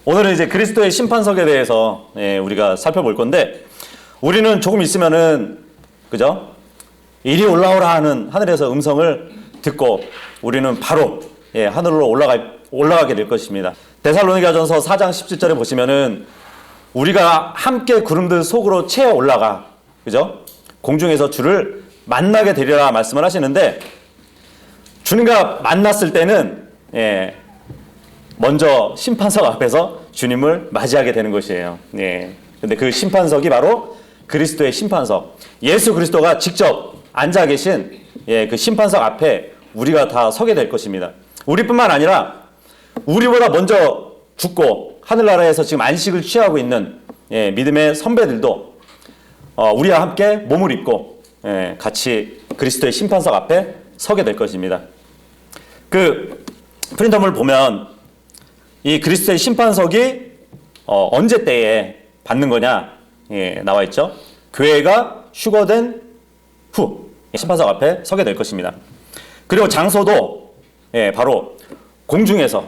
오늘은 이제 그리스도의 심판석에 대해서 우리가 살펴볼 건데, 우리는 조금 있으면은 그죠? 이리 올라오라 하는 하늘에서 음성을 듣고 우리는 바로 하늘로 올라가게 될 것입니다. 데살로니가전서 4장 17절에 보시면은 우리가 함께 구름들 속으로 채 올라가, 그죠? 공중에서 주를 만나게 되리라 말씀을 하시는데, 주님과 만났을 때는 먼저 심판석 앞에서 주님을 맞이하게 되는 것이에요. 근데 그 심판석이 바로 그리스도의 심판석, 예수 그리스도가 직접 앉아 계신 그 심판석 앞에 우리가 다 서게 될 것입니다. 우리뿐만 아니라 우리보다 먼저 죽고 하늘나라에서 지금 안식을 취하고 있는 믿음의 선배들도 우리와 함께 몸을 입고 같이 그리스도의 심판석 앞에 서게 될 것입니다. 그 프린터물 보면 이 그리스도의 심판석이 언제 때에 받는 거냐 나와 있죠. 교회가 휴거된 후 심판석 앞에 서게 될 것입니다. 그리고 장소도 바로 공중에서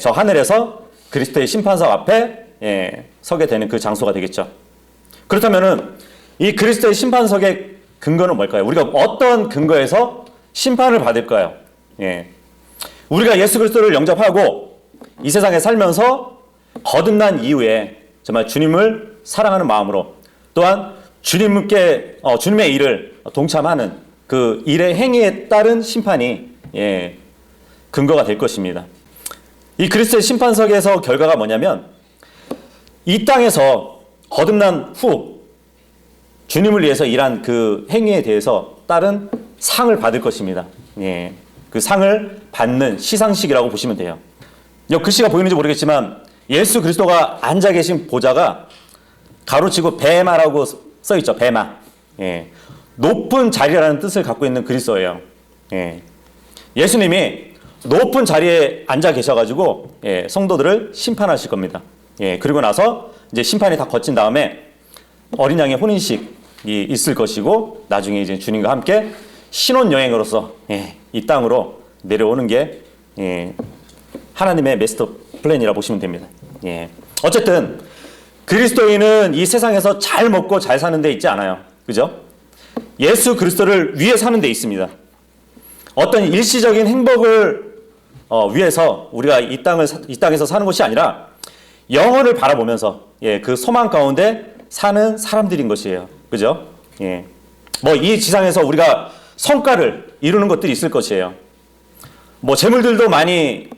저 하늘에서 그리스도의 심판석 앞에 서게 되는 그 장소가 되겠죠. 그렇다면은 이 그리스도의 심판석의 근거는 뭘까요? 우리가 어떤 근거에서 심판을 받을까요? 우리가 예수 그리스도를 영접하고 이 세상에 살면서 거듭난 이후에 정말 주님을 사랑하는 마음으로, 또한 주님의 일을 동참하는 그 일의 행위에 따른 심판이 근거가 될 것입니다. 이 그리스도의 심판석에서 결과가 뭐냐면, 이 땅에서 거듭난 후 주님을 위해서 일한 그 행위에 대해서 따른 상을 받을 것입니다. 그 상을 받는 시상식이라고 보시면 돼요. 글씨가 보이는지 모르겠지만 예수 그리스도가 앉아 계신 보좌가 가로치고 베마라고 써 있죠. 베마. 높은 자리라는 뜻을 갖고 있는 그리스도예요. 예수님이 높은 자리에 앉아 계셔가지고 성도들을 심판하실 겁니다. 그리고 나서 이제 심판이 다 거친 다음에 어린 양의 혼인식이 있을 것이고, 나중에 이제 주님과 함께 신혼여행으로서 이 땅으로 내려오는 게 하나님의 마스터 플랜이라 보시면 됩니다. 어쨌든 그리스도인은 이 세상에서 잘 먹고 잘 사는 데 있지 않아요. 그죠? 예수 그리스도를 위해 사는 데 있습니다. 어떤 일시적인 행복을 위해서 우리가 이 땅에서 사는 것이 아니라 영혼을 바라보면서 그 소망 가운데 사는 사람들인 것이에요. 그죠? 뭐 이 지상에서 우리가 성과를 이루는 것들이 있을 것이에요. 뭐 재물들도 많이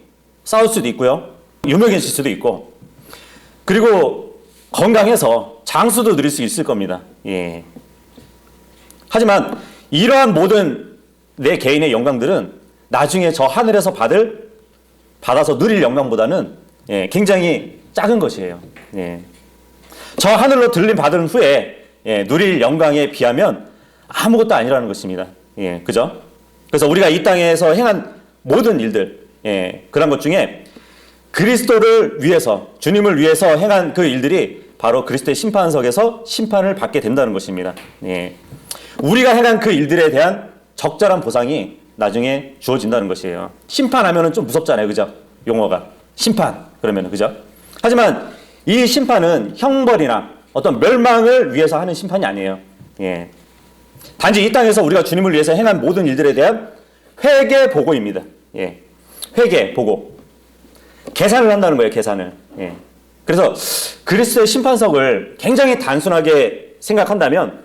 쌓을 수도 있고요. 유명해질 수도 있고, 그리고 건강해서 장수도 누릴 수 있을 겁니다. 하지만 이러한 모든 내 개인의 영광들은 나중에 저 하늘에서 받아서 누릴 영광보다는 굉장히 작은 것이에요. 저 하늘로 받은 후에 누릴 영광에 비하면 아무것도 아니라는 것입니다. 그죠? 그래서 우리가 이 땅에서 행한 모든 일들, 그런 것 중에 그리스도를 위해서, 주님을 위해서 행한 그 일들이 바로 그리스도의 심판석에서 심판을 받게 된다는 것입니다. 우리가 행한 그 일들에 대한 적절한 보상이 나중에 주어진다는 것이에요. 심판하면은 좀 무섭잖아요. 그죠? 용어가. 심판. 그러면은, 그죠? 하지만 이 심판은 형벌이나 어떤 멸망을 위해서 하는 심판이 아니에요. 단지 이 땅에서 우리가 주님을 위해서 행한 모든 일들에 대한 회개 보고입니다. 회개 보고. 계산을 한다는 거예요. 계산을. 그래서 그리스도의 심판석을 굉장히 단순하게 생각한다면,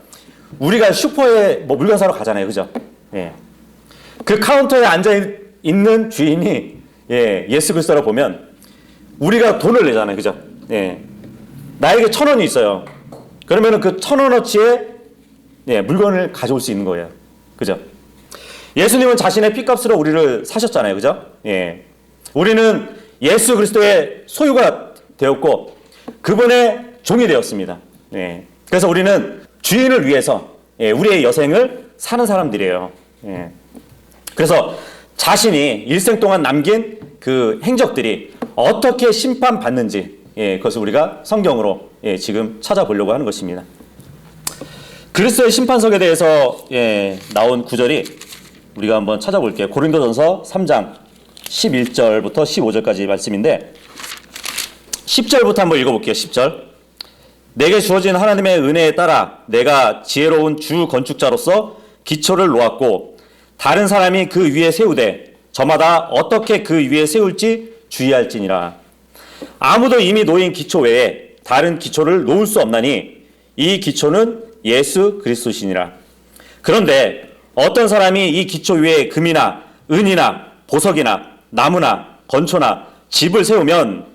우리가 슈퍼에 물건 사러 가잖아요. 그죠? 그 카운터에 앉아 있는 주인이 예수 그리스도라 보면 우리가 돈을 내잖아요. 그죠? 나에게 1,000원이 있어요. 그러면은 그 1,000원어치의 물건을 가져올 수 있는 거예요. 그죠? 예수님은 자신의 피값으로 우리를 사셨잖아요. 그죠? 우리는 예수 그리스도의 소유가 되었고 그분의 종이 되었습니다. 그래서 우리는 주인을 위해서 우리의 여생을 사는 사람들이에요. 그래서 자신이 일생 동안 남긴 그 행적들이 어떻게 심판받는지 그것을 우리가 성경으로 지금 찾아보려고 하는 것입니다. 그리스도의 심판석에 대해서 나온 구절이 우리가 한번 찾아볼게요. 고린도전서 3장 11절부터 15절까지 말씀인데, 10절부터 한번 읽어볼게요. 10절. 내게 주어진 하나님의 은혜에 따라 내가 지혜로운 주 건축자로서 기초를 놓았고 다른 사람이 그 위에 세우되 저마다 어떻게 그 위에 세울지 주의할지니라. 아무도 이미 놓인 기초 외에 다른 기초를 놓을 수 없나니 이 기초는 예수 그리스도시니라. 그런데 어떤 사람이 이 기초 위에 금이나 은이나 보석이나 나무나 건초나 집을 세우면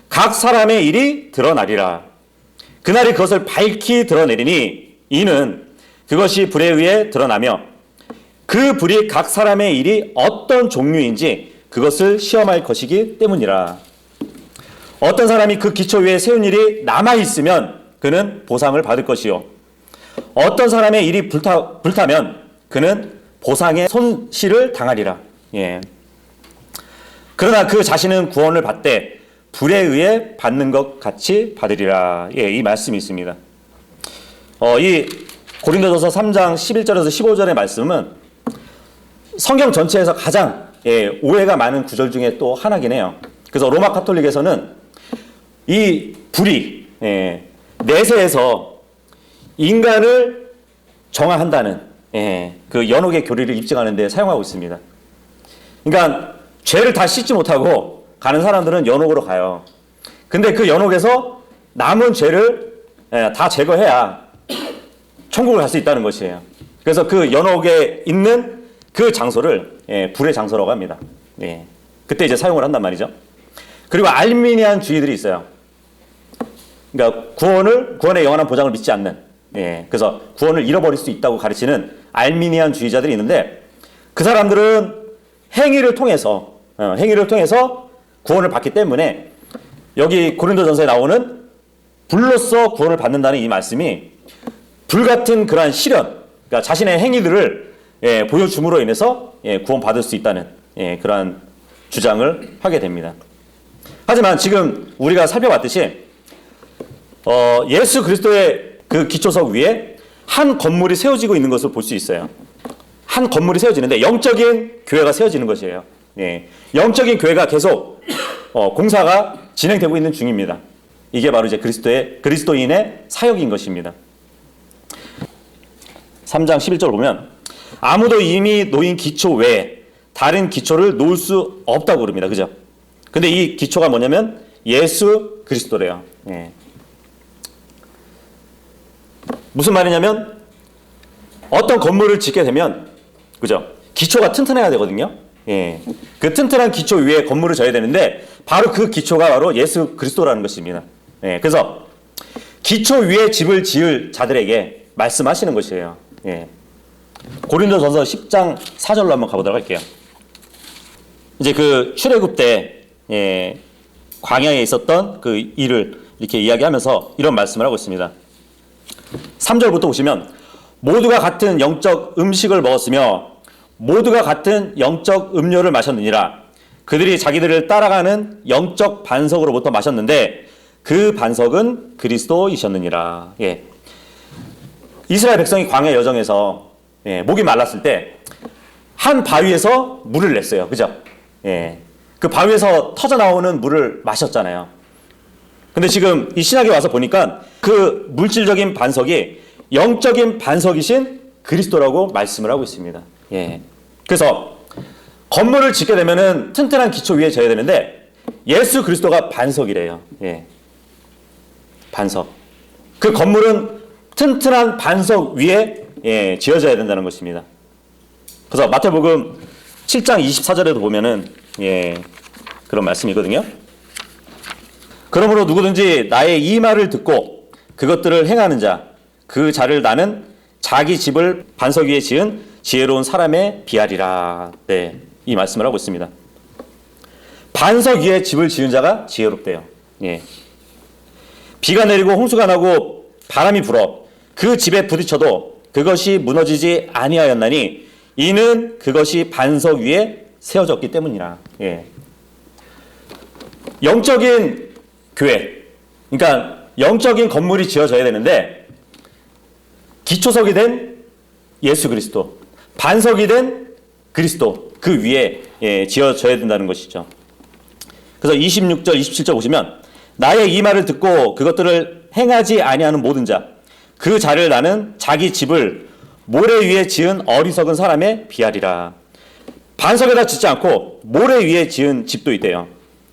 각 사람의 일이 드러나리라. 그날이 그것을 밝히 드러내리니 이는 그것이 불에 의해 드러나며 그 불이 각 사람의 일이 어떤 종류인지 그것을 시험할 것이기 때문이라. 어떤 사람이 그 기초 위에 세운 일이 남아있으면 그는 보상을 받을 것이요 어떤 사람의 일이 불타면 그는 보상의 손실을 당하리라. 예. 그러나 그 자신은 구원을 받되 불에 의해 받는 것 같이 받으리라. 예, 이 말씀이 있습니다. 이 고린도전서 3장 11절에서 15절의 말씀은 성경 전체에서 가장 오해가 많은 구절 중에 또 하나긴 해요. 그래서 로마 카톨릭에서는 이 불이 내세에서 인간을 정화한다는 그 연옥의 교리를 입증하는 데 사용하고 있습니다. 그러니까 죄를 다 씻지 못하고 가는 사람들은 연옥으로 가요. 근데 그 연옥에서 남은 죄를 다 제거해야 천국을 갈 수 있다는 것이에요. 그래서 그 연옥에 있는 그 장소를 불의 장소라고 합니다. 그때 이제 사용을 한단 말이죠. 그리고 알미니안 주의들이 있어요. 그러니까 구원의 영원한 보장을 믿지 않는, 그래서 구원을 잃어버릴 수 있다고 가르치는 알미니안 주의자들이 있는데 그 사람들은 행위를 통해서 구원을 받기 때문에 여기 고린도전서에 나오는 불로써 구원을 받는다는 이 말씀이 불같은 그러한 시련, 그러니까 자신의 행위들을 보여줌으로 인해서 구원받을 수 있다는 그러한 주장을 하게 됩니다. 하지만 지금 우리가 살펴봤듯이 예수 그리스도의 그 기초석 위에 한 건물이 세워지고 있는 것을 볼 수 있어요. 한 건물이 세워지는데 영적인 교회가 세워지는 것이에요. 영적인 교회가 계속 공사가 진행되고 있는 중입니다. 이게 바로 이제 그리스도인의 사역인 것입니다. 3장 11절 보면 아무도 이미 놓인 기초 외에 다른 기초를 놓을 수 없다고 그럽니다. 그죠? 근데 이 기초가 뭐냐면 예수 그리스도래요. 무슨 말이냐면 어떤 건물을 짓게 되면 그죠? 기초가 튼튼해야 되거든요. 그 튼튼한 기초 위에 건물을 져야 되는데 바로 그 기초가 바로 예수 그리스도라는 것입니다. 그래서 기초 위에 집을 지을 자들에게 말씀하시는 것이에요. 고린도전서 10장 4절로 한번 가보도록 할게요. 이제 그 출애굽 때 광야에 있었던 그 일을 이렇게 이야기하면서 이런 말씀을 하고 있습니다. 3절부터 보시면 모두가 같은 영적 음식을 먹었으며 모두가 같은 영적 음료를 마셨느니라. 그들이 자기들을 따라가는 영적 반석으로부터 마셨는데 그 반석은 그리스도이셨느니라. 이스라엘 백성이 광야 여정에서 목이 말랐을 때 한 바위에서 물을 냈어요. 그죠? 그 바위에서 터져 나오는 물을 마셨잖아요. 근데 지금 이 신약에 와서 보니까 그 물질적인 반석이 영적인 반석이신 그리스도라고 말씀을 하고 있습니다. 그래서 건물을 짓게 되면은 튼튼한 기초 위에 져야 되는데 예수 그리스도가 반석이래요. 반석. 그 건물은 튼튼한 반석 위에 지어져야 된다는 것입니다. 그래서 마태복음 7장 24절에도 보면은 그런 말씀이거든요. 그러므로 누구든지 나의 이 말을 듣고 그것들을 행하는 자 그 자를 나는 자기 집을 반석 위에 지은 지혜로운 사람에 비하리라. 이 말씀을 하고 있습니다. 반석 위에 집을 지은 자가 지혜롭대요. 비가 내리고 홍수가 나고 바람이 불어 그 집에 부딪혀도 그것이 무너지지 아니하였나니 이는 그것이 반석 위에 세워졌기 때문이라. 영적인 교회, 그러니까 영적인 건물이 지어져야 되는데 기초석이 된 예수 그리스도, 반석이 된 그리스도 그 위에 지어져야 된다는 것이죠. 그래서 26절, 27절 보시면 나의 이 말을 듣고 그것들을 행하지 아니하는 모든 자, 그 자를 나는 자기 집을 모래 위에 지은 어리석은 사람에 비하리라. 반석에다 짓지 않고 모래 위에 지은 집도 있대요.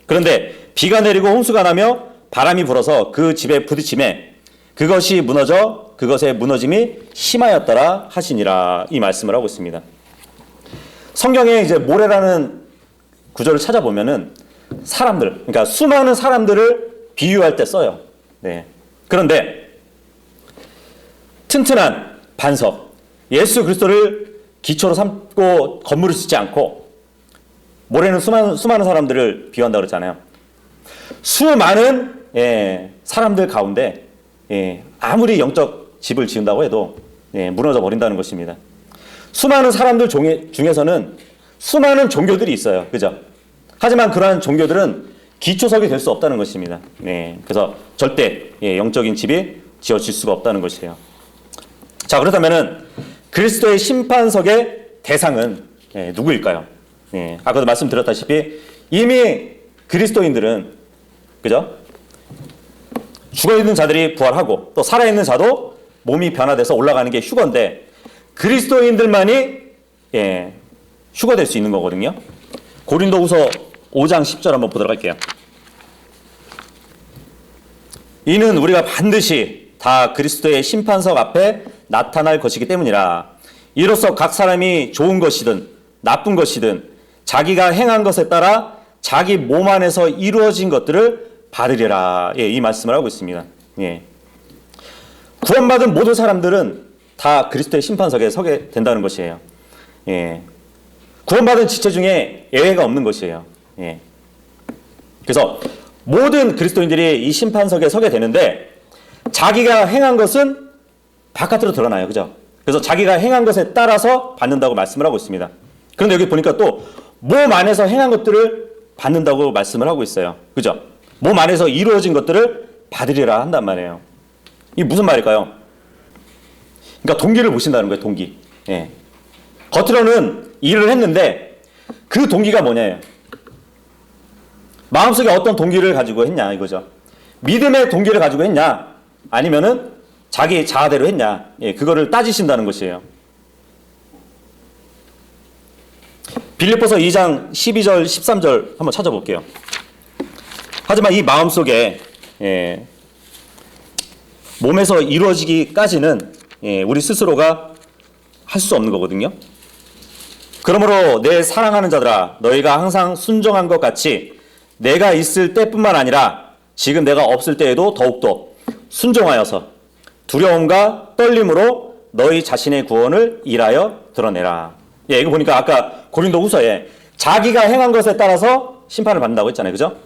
그런데 비가 내리고 홍수가 나며 바람이 불어서 그 집에 부딪힘에 그것이 무너져 그것의 무너짐이 심하였더라 하시니라. 이 말씀을 하고 있습니다. 성경에 이제 모래라는 구절을 찾아보면은 사람들, 그러니까 수많은 사람들을 비유할 때 써요. 네. 그런데 튼튼한 반석, 예수 그리스도를 기초로 삼고 건물을 짓지 않고 모래는 수많은 사람들을 비유한다고 그랬잖아요. 수많은 사람들 가운데 아무리 영적 집을 지은다고 해도 무너져 버린다는 것입니다. 수많은 사람들 중에서는 수많은 종교들이 있어요. 그죠? 하지만 그러한 종교들은 기초석이 될 수 없다는 것입니다. 그래서 절대 영적인 집이 지어질 수가 없다는 것이에요. 자, 그렇다면은 그리스도의 심판석의 대상은 누구일까요? 아까도 말씀드렸다시피 이미 그리스도인들은, 그죠? 죽어있는 자들이 부활하고 또 살아있는 자도 몸이 변화돼서 올라가는 게 휴거인데 그리스도인들만이 휴거될 수 있는 거거든요. 고린도후서 5장 10절 한번 보도록 할게요. 이는 우리가 반드시 다 그리스도의 심판석 앞에 나타날 것이기 때문이라. 이로써 각 사람이 좋은 것이든 나쁜 것이든 자기가 행한 것에 따라 자기 몸 안에서 이루어진 것들을 받으리라. 이 말씀을 하고 있습니다. 구원받은 모든 사람들은 다 그리스도의 심판석에 서게 된다는 것이에요. 구원받은 지체 중에 예외가 없는 것이에요. 그래서 모든 그리스도인들이 이 심판석에 서게 되는데 자기가 행한 것은 바깥으로 드러나요. 그죠? 그래서 자기가 행한 것에 따라서 받는다고 말씀을 하고 있습니다. 그런데 여기 보니까 또 몸 안에서 행한 것들을 받는다고 말씀을 하고 있어요. 그죠? 몸 안에서 이루어진 것들을 받으리라 한단 말이에요. 이게 무슨 말일까요? 그러니까 동기를 보신다는 거예요. 동기. 겉으로는 일을 했는데 그 동기가 뭐냐예요. 마음속에 어떤 동기를 가지고 했냐 이거죠. 믿음의 동기를 가지고 했냐 아니면은 자기 자아대로 했냐, 그거를 따지신다는 것이에요. 빌립보서 2장 12절 13절 한번 찾아볼게요. 하지만 이 마음속에 몸에서 이루어지기까지는 우리 스스로가 할 수 없는 거거든요. 그러므로 내 사랑하는 자들아, 너희가 항상 순종한 것 같이 내가 있을 때뿐만 아니라 지금 내가 없을 때에도 더욱더 순종하여서 두려움과 떨림으로 너희 자신의 구원을 일하여 드러내라. 이거 보니까 아까 고린도후서에 자기가 행한 것에 따라서 심판을 받는다고 했잖아요. 그죠?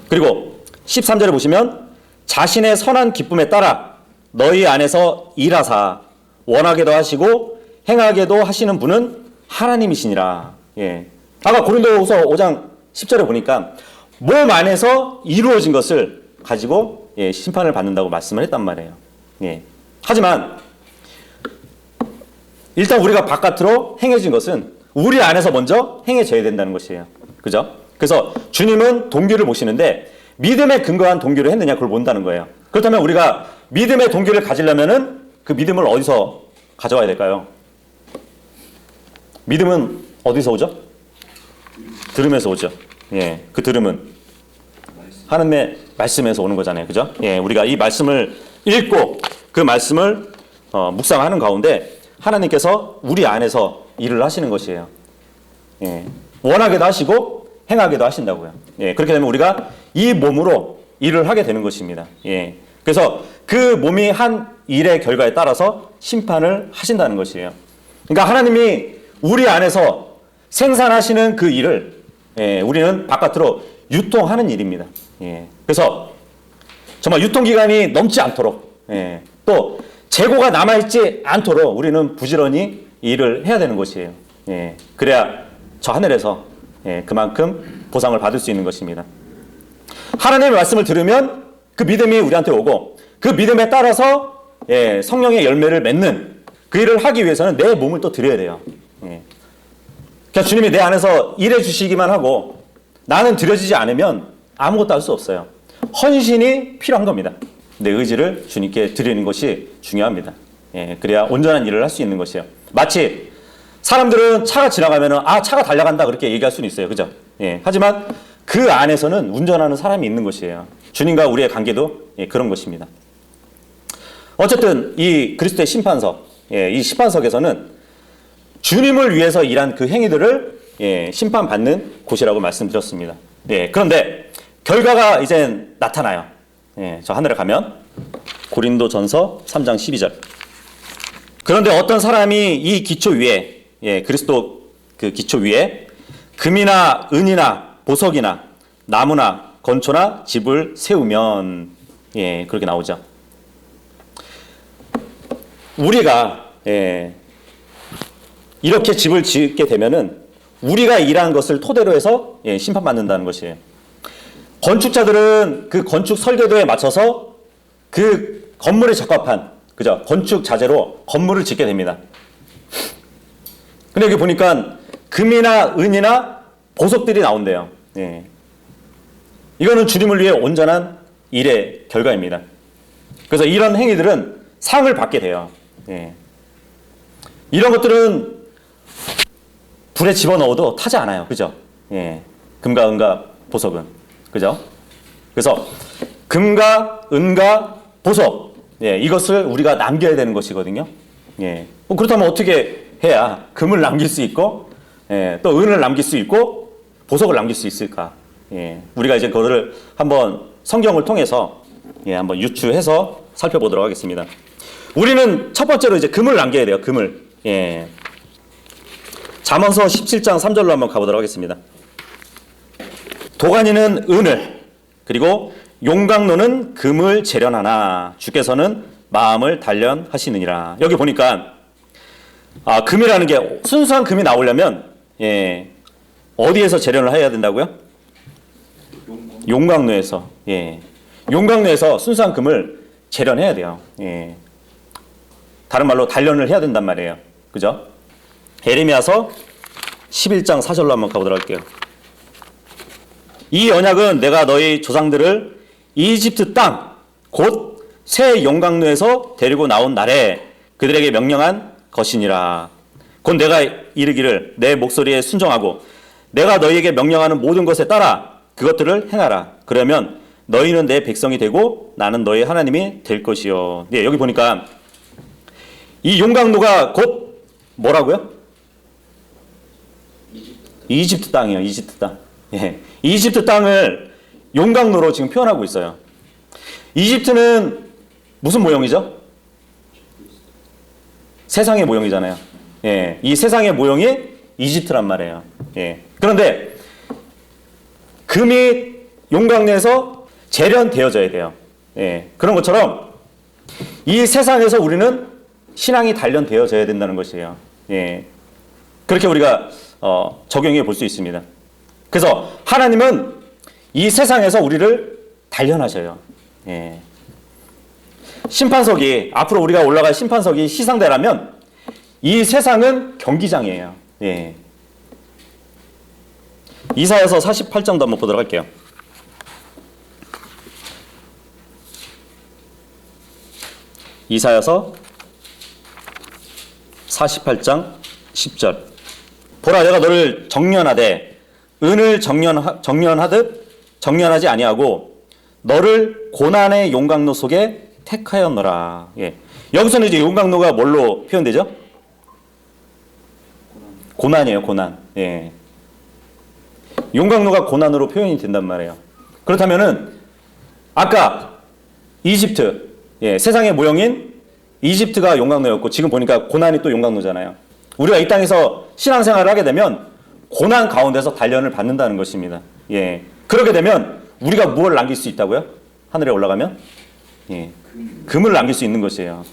그리고 13절에 보시면 자신의 선한 기쁨에 따라 너희 안에서 일하사 원하게도 하시고 행하게도 하시는 분은 하나님이시니라. 아까 고린도후서 5장 10절에 보니까 몸 안에서 이루어진 것을 가지고 심판을 받는다고 말씀을 했단 말이에요. 하지만 일단 우리가 바깥으로 행해진 것은 우리 안에서 먼저 행해져야 된다는 것이에요. 그죠? 그래서 주님은 동기를 보시는데 믿음에 근거한 동기를 했느냐 그걸 본다는 거예요. 그렇다면 우리가 믿음의 동기를 가지려면은 그 믿음을 어디서 가져와야 될까요? 믿음은 어디서 오죠? 들음에서 오죠. 그 들음은 하나님의 말씀에서 오는 거잖아요. 그죠? 우리가 이 말씀을 읽고 그 말씀을 묵상하는 가운데 하나님께서 우리 안에서 일을 하시는 것이에요. 원하게도 하시고 행하게도 하신다고요. 그렇게 되면 우리가 이 몸으로 일을 하게 되는 것입니다. 그래서 그 몸이 한 일의 결과에 따라서 심판을 하신다는 것이에요. 그러니까 하나님이 우리 안에서 생산하시는 그 일을 우리는 바깥으로 유통하는 일입니다. 그래서 정말 유통기간이 넘지 않도록 또 재고가 남아있지 않도록 우리는 부지런히 일을 해야 되는 것이에요. 그래야 저 하늘에서 그만큼 보상을 받을 수 있는 것입니다. 하나님의 말씀을 들으면 그 믿음이 우리한테 오고 그 믿음에 따라서 성령의 열매를 맺는 그 일을 하기 위해서는 내 몸을 또 드려야 돼요. 그러니까 주님이 내 안에서 일해 주시기만 하고 나는 드려지지 않으면 아무것도 할 수 없어요. 헌신이 필요한 겁니다. 내 의지를 주님께 드리는 것이 중요합니다. 예, 그래야 온전한 일을 할 수 있는 것이에요. 마치 사람들은 차가 지나가면은 차가 달려간다 그렇게 얘기할 수는 있어요. 그죠? 예, 하지만 그 안에서는 운전하는 사람이 있는 것이에요. 주님과 우리의 관계도 그런 것입니다. 어쨌든 이 그리스도의 심판석, 이 심판석에서는 주님을 위해서 일한 그 행위들을 심판받는 곳이라고 말씀드렸습니다. 그런데 결과가 이제 나타나요. 저 하늘에 가면 고린도전서 3장 12절. 그런데 어떤 사람이 이 기초 위에 그리스도 그 기초 위에 금이나 은이나 보석이나 나무나 건초나 집을 세우면 그렇게 나오죠. 우리가 이렇게 집을 짓게 되면은 우리가 일한 것을 토대로 해서 심판받는다는 것이에요. 건축자들은 그 건축 설계도에 맞춰서 그 건물에 적합한 그죠? 건축 자재로 건물을 짓게 됩니다. 근데 여기 보니까 금이나 은이나 보석들이 나온대요. 이거는 주님을 위해 온전한 일의 결과입니다. 그래서 이런 행위들은 상을 받게 돼요. 이런 것들은 불에 집어넣어도 타지 않아요. 그죠? 금과 은과 보석은. 그죠? 그래서 금과 은과 보석, 이것을 우리가 남겨야 되는 것이거든요. 그렇다면 어떻게 해야 금을 남길 수 있고, 또 은을 남길 수 있고, 보석을 남길 수 있을까? 우리가 이제 그거를 한번 성경을 통해서 한번 유추해서 살펴보도록 하겠습니다. 우리는 첫 번째로 이제 금을 남겨야 돼요. 금을. 잠언서 17장 3절로 한번 가보도록 하겠습니다. 도가니는 은을 그리고 용광로는 금을 재련하나 주께서는 마음을 단련하시느니라. 여기 보니까 금이라는 게 순수한 금이 나오려면 어디에서 재련을 해야 된다고요? 용광로에서. 용광로에서 순수한 금을 재련해야 돼요. 다른 말로 단련을 해야 된단 말이에요. 그죠? 예레미야서 11장 4절로 한번 가보도록 할게요. 이 언약은 내가 너희 조상들을 이집트 땅 곧 새 용광로에서 데리고 나온 날에 그들에게 명령한 것이니라. 곧 내가 이르기를 내 목소리에 순종하고 내가 너희에게 명령하는 모든 것에 따라 그것들을 행하라. 그러면 너희는 내 백성이 되고 나는 너희 하나님이 될 것이요. 여기 보니까 이 용광로가 곧 뭐라고요? 이집트 땅이에요. 이집트 땅. 이집트 땅을 용광로로 지금 표현하고 있어요. 이집트는 무슨 모형이죠? 세상의 모형이잖아요. 이 세상의 모형이 이집트란 말이에요. 그런데 금이 용광로에서 재련되어져야 돼요. 그런 것처럼 이 세상에서 우리는 신앙이 단련되어져야 된다는 것이에요. 그렇게 우리가 적용해 볼 수 있습니다. 그래서 하나님은 이 세상에서 우리를 단련하셔요. 심판석이 앞으로 우리가 올라갈 심판석이 시상대라면 이 세상은 경기장이에요. 이사야서 48장도 한번 보도록 할게요. 이사야서 48장 10절. 보라 내가 너를 정련하되 은을 정련하듯 정련하지 아니하고 너를 고난의 용광로 속에 택하였노라. 여기서는 이제 용광로가 뭘로 표현되죠? 고난이에요. 고난. 용광로가 고난으로 표현이 된단 말이에요. 그렇다면은 아까 이집트, 세상의 모형인 이집트가 용광로였고 지금 보니까 고난이 또 용광로잖아요. 우리가 이 땅에서 신앙생활을 하게 되면 고난 가운데서 단련을 받는다는 것입니다. 그렇게 되면 우리가 무엇을 남길 수 있다고요? 하늘에 올라가면? 금을 남길 수 있는 것이에요.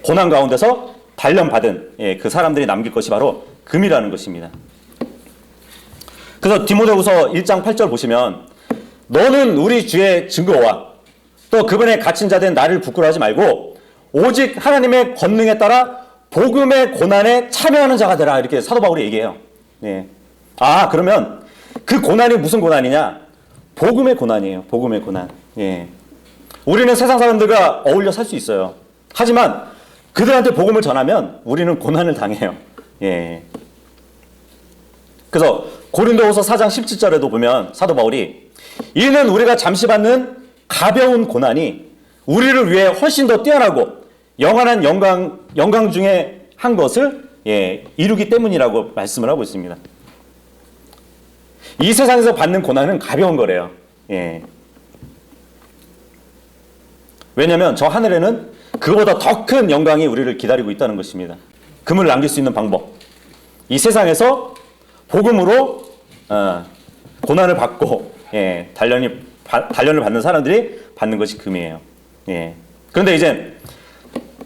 고난 가운데서 단련받은 그 사람들이 남길 것이 바로 금이라는 것입니다. 그래서 디모데후서 1장 8절 보시면 너는 우리 주의 증거와 또 그분의 갇힌 자된 나를 부끄러워하지 말고 오직 하나님의 권능에 따라 복음의 고난에 참여하는 자가 되라. 이렇게 사도 바울이 얘기해요. 그러면 그 고난이 무슨 고난이냐? 복음의 고난이에요. 복음의 고난. 예. 우리는 세상 사람들과 어울려 살 수 있어요. 하지만 그들한테 복음을 전하면 우리는 고난을 당해요. 예. 그래서 고린도후서 4장 17절에도 보면 사도 바울이 이는 우리가 잠시 받는 가벼운 고난이 우리를 위해 훨씬 더 뛰어나고 영원한 영광 중에 한 것을 이루기 때문이라고 말씀을 하고 있습니다. 이 세상에서 받는 고난은 가벼운 거래요. 예. 왜냐하면 저 하늘에는 그보다 더 큰 영광이 우리를 기다리고 있다는 것입니다. 금을 남길 수 있는 방법. 이 세상에서 복음으로 고난을 받고 단련을 받는 사람들이 받는 것이 금이에요. 예. 그런데 이제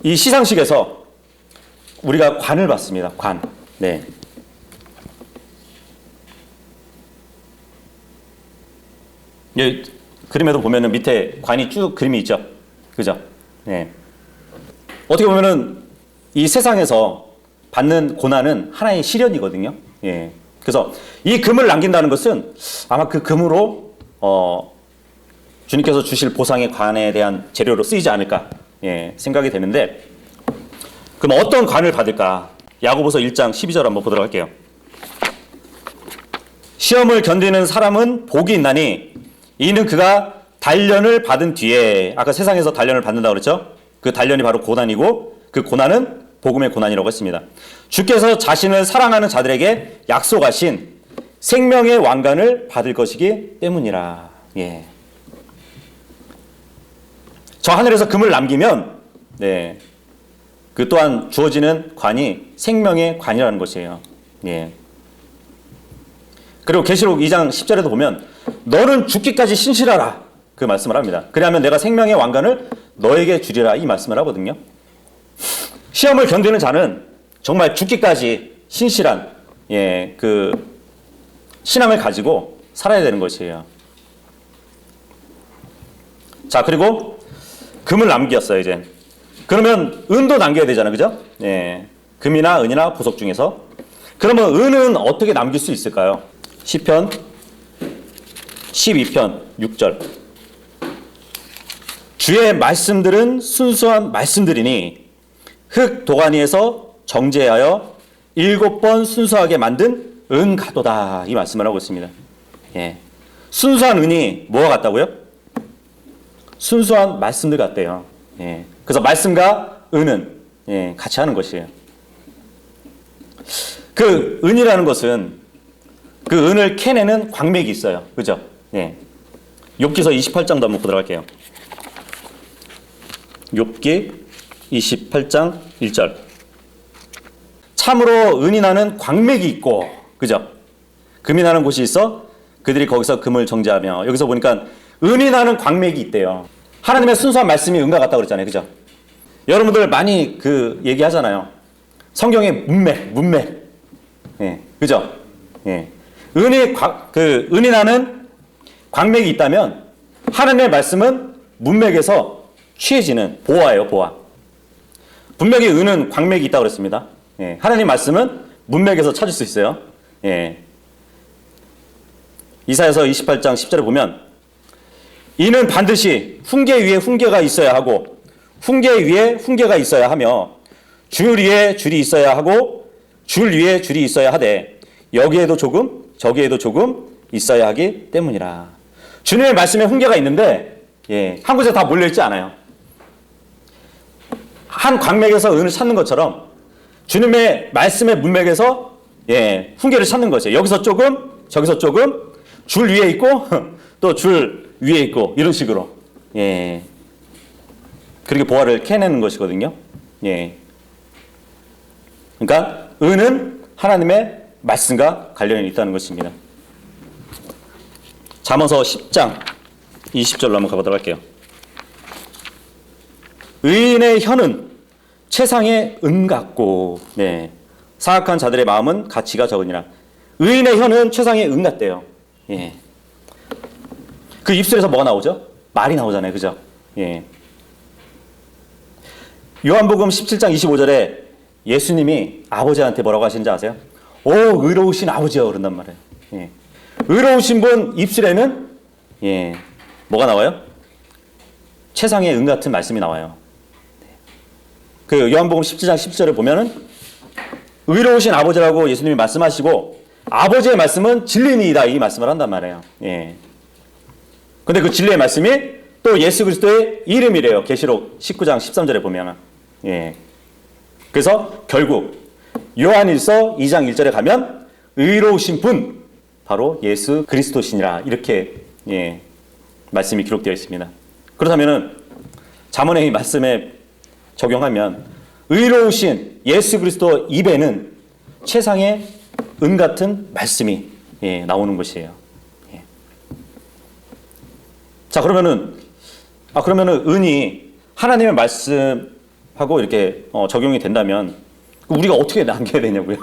이 시상식에서 우리가 관을 받습니다. 관. 네. 예, 그림에도 보면은 밑에 관이 쭉 그림이 있죠. 그죠? 네. 어떻게 보면은 이 세상에서 받는 고난은 하나의 시련이거든요. 예. 그래서 이 금을 남긴다는 것은 아마 그 금으로 주님께서 주실 보상의 관에 대한 재료로 쓰이지 않을까 생각이 되는데, 그럼 어떤 관을 받을까? 야고보서 1장 12절 한번 보도록 할게요. 시험을 견디는 사람은 복이 있나니 이는 그가 단련을 받은 뒤에, 아까 세상에서 단련을 받는다고 그랬죠? 그 단련이 바로 고난이고 그 고난은 복음의 고난이라고 했습니다. 주께서 자신을 사랑하는 자들에게 약속하신 생명의 왕관을 받을 것이기 때문이라. 예. 저 하늘에서 금을 남기면 그 또한 주어지는 관이 생명의 관이라는 것이에요. 예. 그리고 계시록 2장 10절에도 보면 너는 죽기까지 신실하라 그 말씀을 합니다. 그리하면 내가 생명의 왕관을 너에게 주리라 이 말씀을 하거든요. 시험을 견디는 자는 정말 죽기까지 신실한 그 신앙을 가지고 살아야 되는 것이에요. 자, 그리고 금을 남겼어요. 이제 그러면 은도 남겨야 되잖아요. 그죠? 예. 금이나 은이나 보석 중에서. 그러면 은은 어떻게 남길 수 있을까요? 시편 12편 6절. 주의 말씀들은 순수한 말씀들이니 흙 도가니에서 정제하여 7번 순수하게 만든 은가도다. 이 말씀을 하고 있습니다. 예. 순수한 은이 뭐와 같다고요? 순수한 말씀들 같대요. 예. 그래서 말씀과 은은 같이 하는 것이에요. 그 은이라는 것은 그 은을 캐내는 광맥이 있어요. 그죠? 예. 욥기서 28장도 한번 보도록 할게요. 욥기 28장 1절. 참으로 은이 나는 광맥이 있고, 그죠? 금이 나는 곳이 있어 그들이 거기서 금을 정제하며. 여기서 보니까 은이 나는 광맥이 있대요. 하나님의 순수한 말씀이 은과 같다고 그랬잖아요. 그죠? 여러분들 많이 그 얘기하잖아요. 성경의 문맥. 예. 그죠? 예. 은이 나는 광맥이 있다면 하나님의 말씀은 문맥에서 취해지는 보화예요, 보화. 분명히 은은 광맥이 있다고 그랬습니다. 예. 하나님 말씀은 문맥에서 찾을 수 있어요. 예. 이사야서 28장 10절에 보면 이는 반드시 훈계 위에 훈계가 있어야 하고 훈계 위에 훈계가 있어야 하며 줄 위에 줄이 있어야 하고 줄 위에 줄이 있어야 하되 여기에도 조금 저기에도 조금 있어야 하기 때문이라. 주님의 말씀에 훈계가 있는데 한 곳에 다 몰려있지 않아요. 한 광맥에서 은을 찾는 것처럼 주님의 말씀의 문맥에서 훈계를 찾는 것이에요. 여기서 조금 저기서 조금 줄 위에 있고 또 줄 위에 있고 이런 식으로 그렇게 보화를 캐내는 것이거든요. 그러니까 은은 하나님의 말씀과 관련이 있다는 것입니다. 잠언서 10장 20절로 한번 가보도록 할게요. 의인의 혀는 최상의 은 같고 사악한 자들의 마음은 가치가 적으니라. 의인의 혀는 최상의 은 같대요. 그 입술에서 뭐가 나오죠? 말이 나오잖아요. 그죠? 요한복음 17장 25절에 예수님이 아버지한테 뭐라고 하시는지 아세요? 오, 의로우신 아버지여 그런단 말이에요. 의로우신 분 입술에는 예, 뭐가 나와요? 최상의 은 같은 말씀이 나와요. 그 요한복음 17장 10절을 보면은 의로우신 아버지라고 예수님이 말씀하시고 아버지의 말씀은 진리니이다 이 말씀을 한단 말이에요. 예. 근데 그 진리의 말씀이 또 예수 그리스도의 이름이래요. 계시록 19장 13절에 보면은. 예. 그래서 결국 요한일서 2장 1절에 가면 의로우신 분 바로 예수 그리스도시니라 이렇게 예, 말씀이 기록되어 있습니다. 그렇다면은 잠언의 이 말씀에 적용하면 의로우신 예수 그리스도 입에는 최상의 은 같은 말씀이 예, 나오는 것이에요. 예. 자 그러면은 은이 하나님의 말씀하고 이렇게 적용이 된다면 우리가 어떻게 남겨야 되냐고요?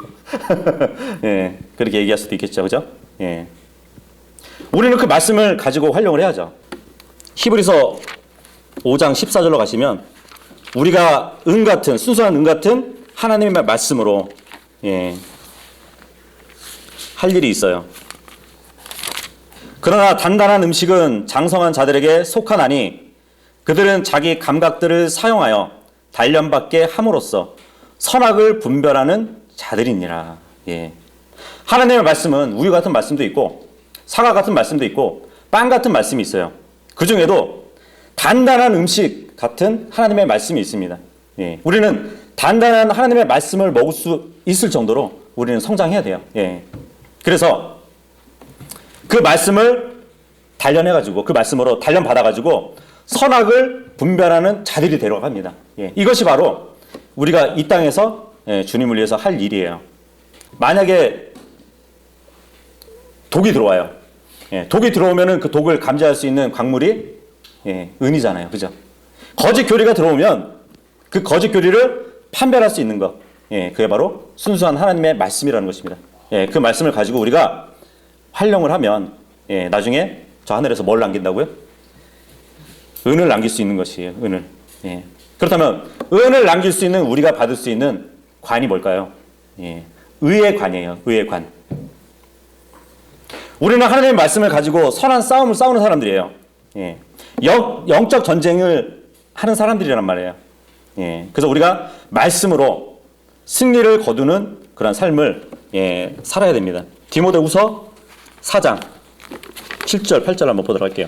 예, 그렇게 얘기할 수도 있겠죠, 그죠? 예. 우리는 그 말씀을 가지고 활용을 해야죠. 히브리서 5장 14절로 가시면 우리가 은 같은 순수한 은 같은 하나님의 말씀으로 예, 할 일이 있어요. 그러나 단단한 음식은 장성한 자들에게 속하나니 그들은 자기 감각들을 사용하여 단련받게 함으로써 선악을 분별하는 자들이니라. 예. 하나님의 말씀은 우유 같은 말씀도 있고 사과 같은 말씀도 있고 빵 같은 말씀이 있어요. 그 중에도 단단한 음식 같은 하나님의 말씀이 있습니다. 예. 우리는 단단한 하나님의 말씀을 먹을 수 있을 정도로 우리는 성장해야 돼요. 예. 그래서 그 말씀을 단련해가지고 그 말씀으로 단련받아가지고 선악을 분별하는 자들이 되려고 합니다. 예. 이것이 바로 우리가 이 땅에서 예, 주님을 위해서 할 일이에요. 만약에 독이 들어와요. 예, 독이 들어오면은 그 독을 감지할 수 있는 광물이 예, 은이잖아요. 그죠? 거짓 교리가 들어오면 그 거짓 교리를 판별할 수 있는 것. 예, 그게 바로 순수한 하나님의 말씀이라는 것입니다. 예, 그 말씀을 가지고 우리가 활용을 하면 예, 나중에 저 하늘에서 뭘 남긴다고요? 은을 남길 수 있는 것이에요. 은을. 예. 그렇다면 은을 남길 수 있는 우리가 받을 수 있는 관이 뭘까요? 예, 의의 관이에요. 의의 관. 우리는 하나님의 말씀을 가지고 선한 싸움을 싸우는 사람들이에요. 예. 영적 전쟁을 하는 사람들이란 말이에요. 예. 그래서 우리가 말씀으로 승리를 거두는 그런 삶을 예, 살아야 됩니다. 디모데후서 4장 7절 8절 한번 보도록 할게요.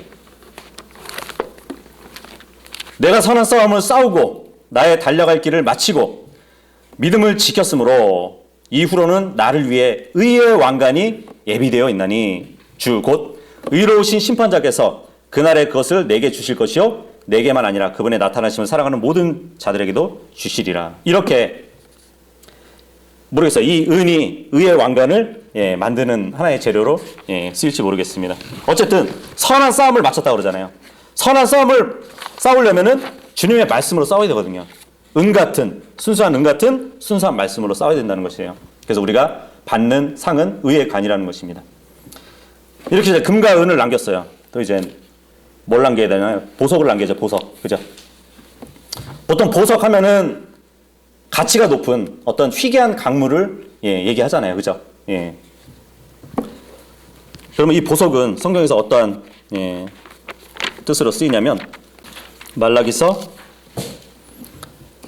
내가 선한 싸움을 싸우고 나의 달려갈 길을 마치고 믿음을 지켰으므로 이후로는 나를 위해 의의 왕관이 예비되어 있나니 주 곧 의로우신 심판자께서 그날에 그것을 내게 주실 것이요 내게만 아니라 그분의 나타나심을 사랑하는 모든 자들에게도 주시리라. 이렇게 모르겠어요. 이 은이 의의 왕관을 예, 만드는 하나의 재료로 예, 쓰일지 모르겠습니다. 어쨌든 선한 싸움을 마쳤다고 그러잖아요. 선한 싸움을 싸우려면은 주님의 말씀으로 싸워야 되거든요. 은 같은 순수한 은 같은 순수한 말씀으로 싸워야 된다는 것이에요. 그래서 우리가 받는 상은 의의 관이라는 것입니다. 이렇게 이제 금과 은을 남겼어요. 또 이제 뭘 남겨야 되나요? 보석을 남겨야죠. 보석, 그죠? 보통 보석 하면은 가치가 높은 어떤 희귀한 강물을 예, 얘기하잖아요, 그죠? 예. 그러면 이 보석은 성경에서 어떠한 예, 뜻으로 쓰이냐면 말라기서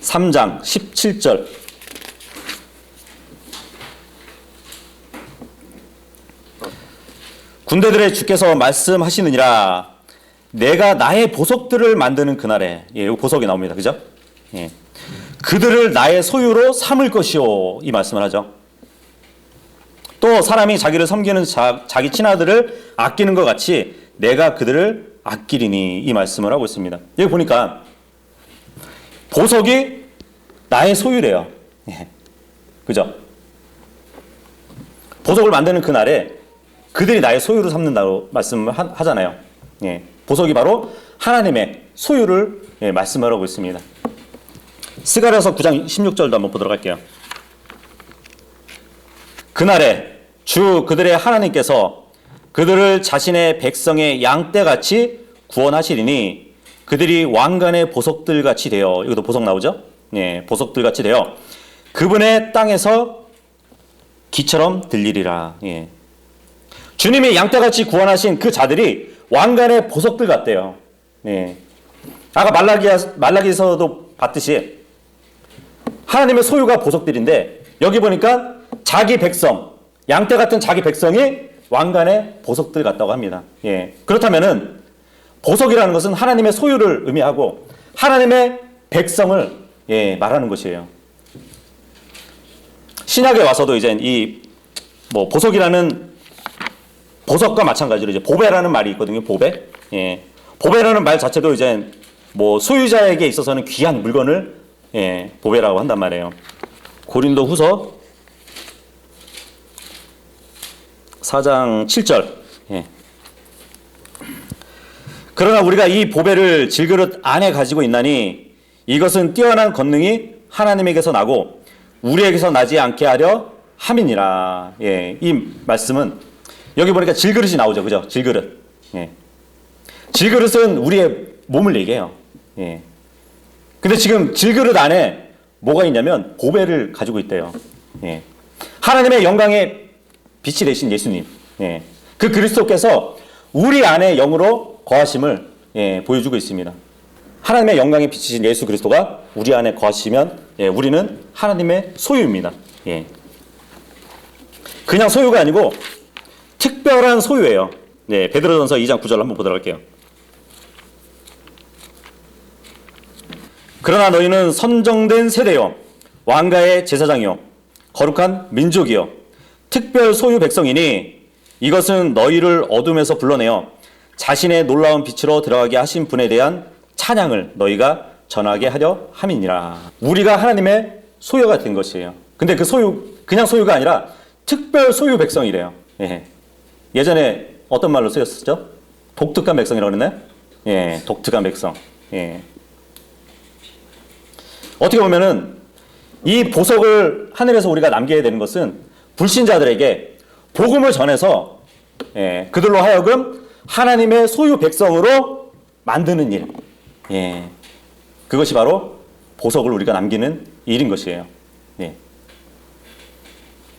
3장 17절 군대들의 주께서 말씀하시느니라 내가 나의 보석들을 만드는 그날에 예, 이 보석이 나옵니다. 그죠? 예. 그들을 나의 소유로 삼을 것이요 이 말씀을 하죠. 또 사람이 자기를 섬기는 자기 친아들을 아끼는 것 같이 내가 그들을 아끼리니 이 말씀을 하고 있습니다. 여기 보니까 보석이 나의 소유래요. 예. 그죠? 보석을 만드는 그날에 그들이 나의 소유로 삼는다고 말씀을 하잖아요. 예. 보석이 바로 하나님의 소유를 예, 말씀을 하고 있습니다. 스가랴서 9장 16절도 한번 보도록 할게요. 그날에 주 그들의 하나님께서 그들을 자신의 백성의 양떼같이 구원하시리니 그들이 왕관의 보석들같이 되어 이것도 보석 나오죠? 예, 보석들같이 되어 그분의 땅에서 기처럼 들리리라. 예. 주님이 양떼같이 구원하신 그 자들이 왕관의 보석들 같대요. 예. 아까 말라기에서도 봤듯이 하나님의 소유가 보석들인데 여기 보니까 자기 백성, 양떼 같은 자기 백성이 왕관의 보석들 같다고 합니다. 예. 그렇다면은 보석이라는 것은 하나님의 소유를 의미하고 하나님의 백성을 말하는 것이에요. 신약에 와서도 이제 이 뭐 보석이라는 보석과 마찬가지로 이제 보배라는 말이 있거든요. 보배. 예. 보배라는 말 자체도 이제 뭐 소유자에게 있어서는 귀한 물건을 보배라고 한단 말이에요. 고린도 후서 4장 7절. 예. 그러나 우리가 이 보배를 질그릇 안에 가지고 있나니 이것은 뛰어난 권능이 하나님에게서 나고 우리에게서 나지 않게 하려 함이니라. 예. 이 말씀은 여기 보니까 질그릇이 나오죠. 그죠? 질그릇. 예. 질그릇은 우리의 몸을 얘기해요. 예. 근데 지금 질그릇 안에 뭐가 있냐면 보배를 가지고 있대요. 예. 하나님의 영광의 빛이 되신 예수님. 예. 그 그리스도께서 우리 안에 영으로 거하심을 보여주고 있습니다. 하나님의 영광의 빛이신 예수 그리스도가 우리 안에 거하시면 우리는 하나님의 소유입니다. 예. 그냥 소유가 아니고 특별한 소유예요. 네, 베드로전서 2장 9절 한번 보도록 할게요. 그러나 너희는 선정된 세대요, 왕가의 제사장이요, 거룩한 민족이요, 특별 소유 백성이니 이것은 너희를 어둠에서 불러내어 자신의 놀라운 빛으로 들어가게 하신 분에 대한 찬양을 너희가 전하게 하려 함이니라. 우리가 하나님의 소유가 된 것이에요. 근데 그 소유, 그냥 소유가 아니라 특별 소유 백성이래요. 예. 예전에 어떤 말로 쓰였었죠? 독특한 백성이라고 그랬나요? 예, 독특한 백성. 예. 어떻게 보면은 이 보석을 하늘에서 우리가 남겨야 되는 것은 불신자들에게 복음을 전해서 그들로 하여금 하나님의 소유 백성으로 만드는 일. 예. 그것이 바로 보석을 우리가 남기는 일인 것이에요. 예.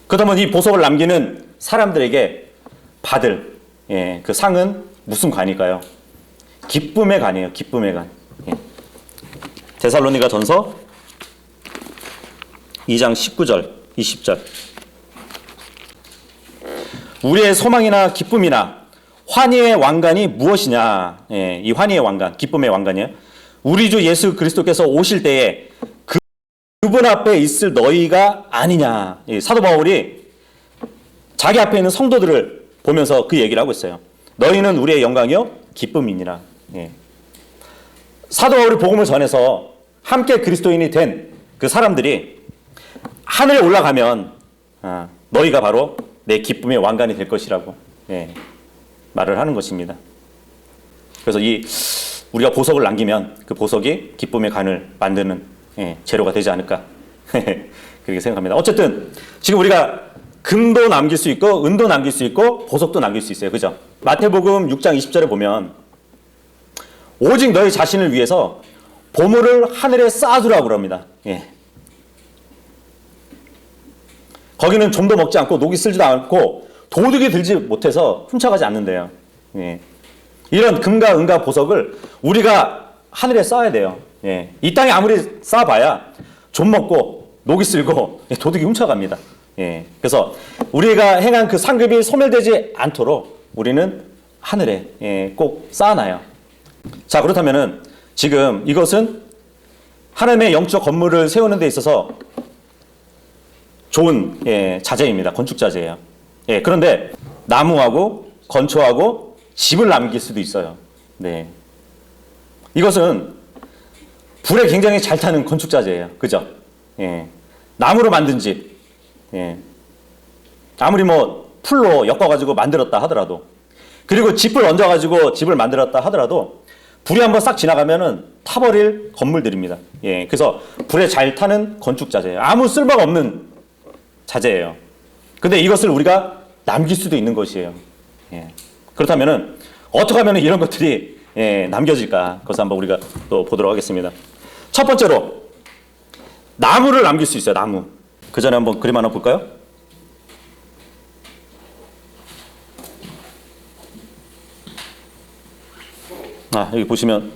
그렇다면 이 보석을 남기는 사람들에게 받을 그 상은 무슨 관일까요? 기쁨의 관이에요. 기쁨의 관. 예. 데살로니가 전서 2장 19절, 20절. 우리의 소망이나 기쁨이나 환희의 왕관이 무엇이냐? 예, 이 환희의 왕관, 기쁨의 왕관이에요. 우리 주 예수 그리스도께서 오실 때에 그분 앞에 있을 너희가 아니냐. 예, 사도 바울이 자기 앞에 있는 성도들을 보면서 그 얘기를 하고 있어요. 너희는 우리의 영광이요 기쁨이니라. 예. 사도 바울이 복음을 전해서 함께 그리스도인이 된 그 사람들이 하늘에 올라가면 너희가 바로 내 기쁨의 왕관이 될 것이라고 말을 하는 것입니다. 그래서 우리가 보석을 남기면 그 보석이 기쁨의 관을 만드는 재료가 되지 않을까 그렇게 생각합니다. 어쨌든 지금 우리가 금도 남길 수 있고 은도 남길 수 있고 보석도 남길 수 있어요. 그죠? 마태복음 6장 20절에 보면 오직 너희 자신을 위해서 보물을 하늘에 쌓아두라고 그럽니다. 예. 거기는 좀도 먹지 않고 녹이 슬지도 않고 도둑이 들지 못해서 훔쳐가지 않는데요. 예. 이런 금과 은과 보석을 우리가 하늘에 쌓아야 돼요. 예. 이 땅에 아무리 쌓아봐야 좀 먹고 녹이 슬고 도둑이 훔쳐갑니다. 예. 그래서 우리가 행한 그 상급이 소멸되지 않도록 우리는 하늘에 꼭 쌓아놔요. 자, 그렇다면은 지금 이것은 하나님의 영적 건물을 세우는 데 있어서 좋은 자재입니다. 건축 자재예요. 그런데 나무하고 건초하고 집을 남길 수도 있어요. 네. 이것은 불에 굉장히 잘 타는 건축 자재예요. 그죠? 나무로 만든 집. 아무리 뭐 풀로 엮어가지고 만들었다 하더라도, 그리고 집을 얹어가지고 집을 만들었다 하더라도 불이 한번 싹 지나가면은 타버릴 건물들입니다. 그래서 불에 잘 타는 건축 자재예요. 아무 쓸모가 없는 자재예요. 근데 이것을 우리가 남길 수도 있는 것이에요. 그렇다면은 어떻게 하면 이런 것들이 남겨질까? 그것을 한번 우리가 또 보도록 하겠습니다. 첫 번째로 나무를 남길 수 있어요. 나무. 그 전에 한번 그림 하나 볼까요? 여기 보시면,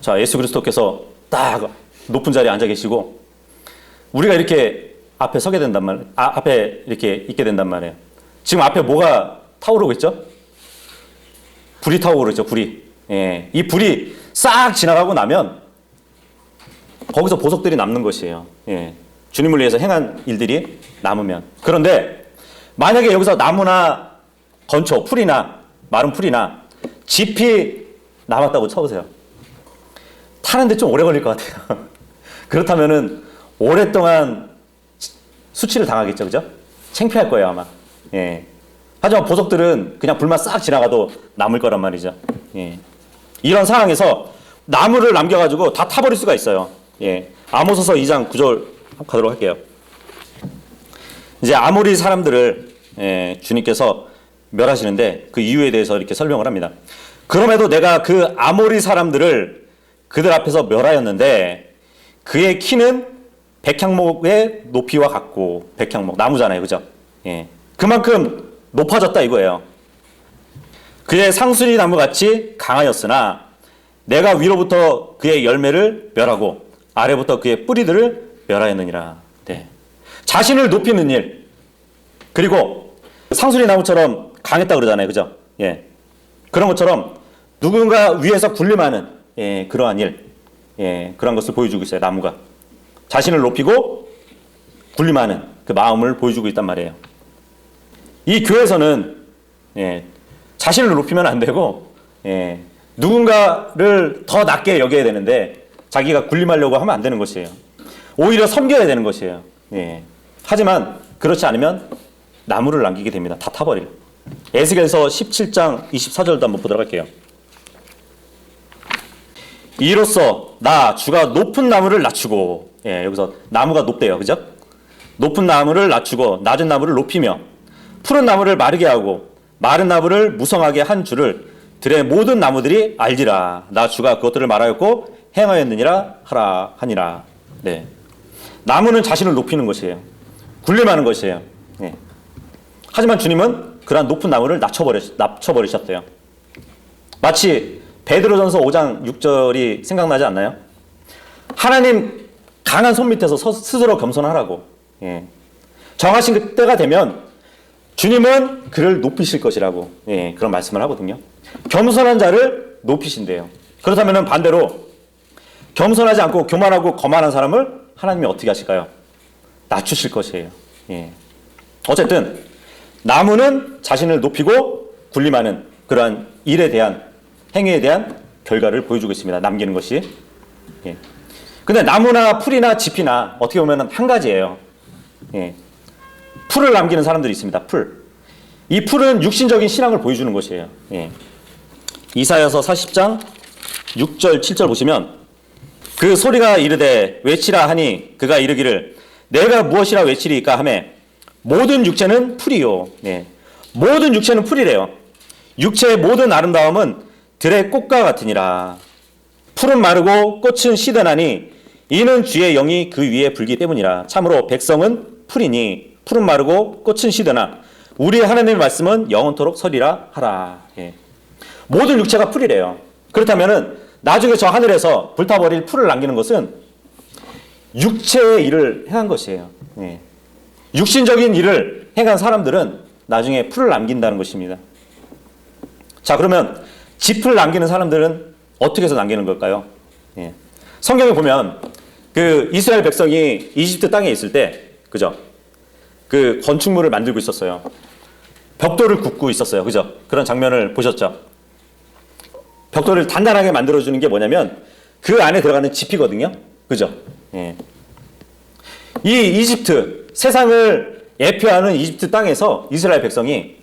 자, 예수 그리스도께서 딱 높은 자리에 앉아 계시고, 우리가 이렇게 앞에 서게 된단 말이에요. 앞에 이렇게 있게 된단 말이에요. 지금 앞에 뭐가 타오르고 있죠? 불이 타오르고 있죠, 불이. 예, 이 불이 싹 지나가고 나면 거기서 보석들이 남는 것이에요. 예, 주님을 위해서 행한 일들이 남으면. 그런데 만약에 여기서 나무나 건초, 풀이나 마른 풀이나 짚이 남았다고 쳐보세요. 타는데 좀 오래 걸릴 것 같아요. 그렇다면은 오랫동안 수치를 당하겠죠, 그죠? 창피할 거예요, 아마. 예. 하지만 보석들은 그냥 불만 싹 지나가도 남을 거란 말이죠. 예. 이런 상황에서 나무를 남겨가지고 다 타버릴 수가 있어요. 예. 아모스서 2장 9절 가도록 할게요. 이제 아모리 사람들을 주님께서 멸하시는데 그 이유에 대해서 이렇게 설명을 합니다. 그럼에도 내가 그 아모리 사람들을 그들 앞에서 멸하였는데 그의 키는 백향목의 높이와 같고, 백향목 나무잖아요, 그죠? 예. 그만큼 높아졌다 이거예요. 그의 상수리 나무같이 강하였으나 내가 위로부터 그의 열매를 멸하고 아래부터 그의 뿌리들을 멸하였느니라. 네. 자신을 높이는 일, 그리고 상수리 나무처럼 강했다 그러잖아요, 그죠? 예. 그런 것처럼 누군가 위에서 군림하는 그러한 일, 그런 것을 보여주고 있어요. 나무가 자신을 높이고 군림하는 그 마음을 보여주고 있단 말이에요. 이 교회에서는 자신을 높이면 안 되고 누군가를 더 낮게 여겨야 되는데 자기가 군림하려고 하면 안 되는 것이에요. 오히려 섬겨야 되는 것이에요. 하지만 그렇지 않으면 나무를 남기게 됩니다. 다 타버려요. 에스겔서 17장 24절도 한번 보도록 할게요. 이로써 나 주가 높은 나무를 낮추고, 여기서 나무가 높대요, 그죠? 높은 나무를 낮추고 낮은 나무를 높이며 푸른 나무를 마르게 하고 마른 나무를 무성하게 한 줄을 들의 모든 나무들이 알지라. 나 주가 그것들을 말하였고 행하였느니라 하라 하니라. 네. 나무는 자신을 높이는 것이에요. 군림하는 것이에요. 네. 하지만 주님은 그러한 높은 나무를 낮춰버리셨대요. 마치 베드로전서 5장 6절이 생각나지 않나요? 하나님 강한 손 밑에서 스스로 겸손하라고. 정하신 그 때가 되면 주님은 그를 높이실 것이라고 그런 말씀을 하거든요. 겸손한 자를 높이신대요. 그렇다면 반대로 겸손하지 않고 교만하고 거만한 사람을 하나님이 어떻게 하실까요? 낮추실 것이에요. 어쨌든 나무는 자신을 높이고 군림하는 그러한 일에 대한 행위에 대한 결과를 보여주고 있습니다. 남기는 것이. 근데 나무나 풀이나 짚이나 어떻게 보면 한 가지예요. 풀을 남기는 사람들이 있습니다. 풀. 이 풀은 육신적인 신앙을 보여주는 것이에요. 이사야서 40장 6절 7절 보시면 그 소리가 이르되 외치라 하니 그가 이르기를 내가 무엇이라 외치리까 하매 모든 육체는 풀이요. 모든 육체는 풀이래요. 육체의 모든 아름다움은 들의 꽃과 같으니라. 풀은 마르고 꽃은 시드나니 이는 주의 영이 그 위에 불기 때문이라. 참으로 백성은 풀이니 풀은 마르고 꽃은 시드나 우리 하나님의 말씀은 영원토록 서리라 하라. 모든 육체가 풀이래요. 그렇다면은 나중에 저 하늘에서 불타버릴 풀을 남기는 것은 육체의 일을 행한 것이에요. 육신적인 일을 행한 사람들은 나중에 풀을 남긴다는 것입니다. 자, 그러면 짚을 남기는 사람들은 어떻게 해서 남기는 걸까요? 성경에 보면 그 이스라엘 백성이 이집트 땅에 있을 때, 그죠? 그 건축물을 만들고 있었어요. 벽돌을 굽고 있었어요. 그죠? 그런 장면을 보셨죠? 벽돌을 단단하게 만들어주는 게 뭐냐면 그 안에 들어가는 짚이거든요. 그죠? 이 이집트, 세상을 예표하는 이집트 땅에서 이스라엘 백성이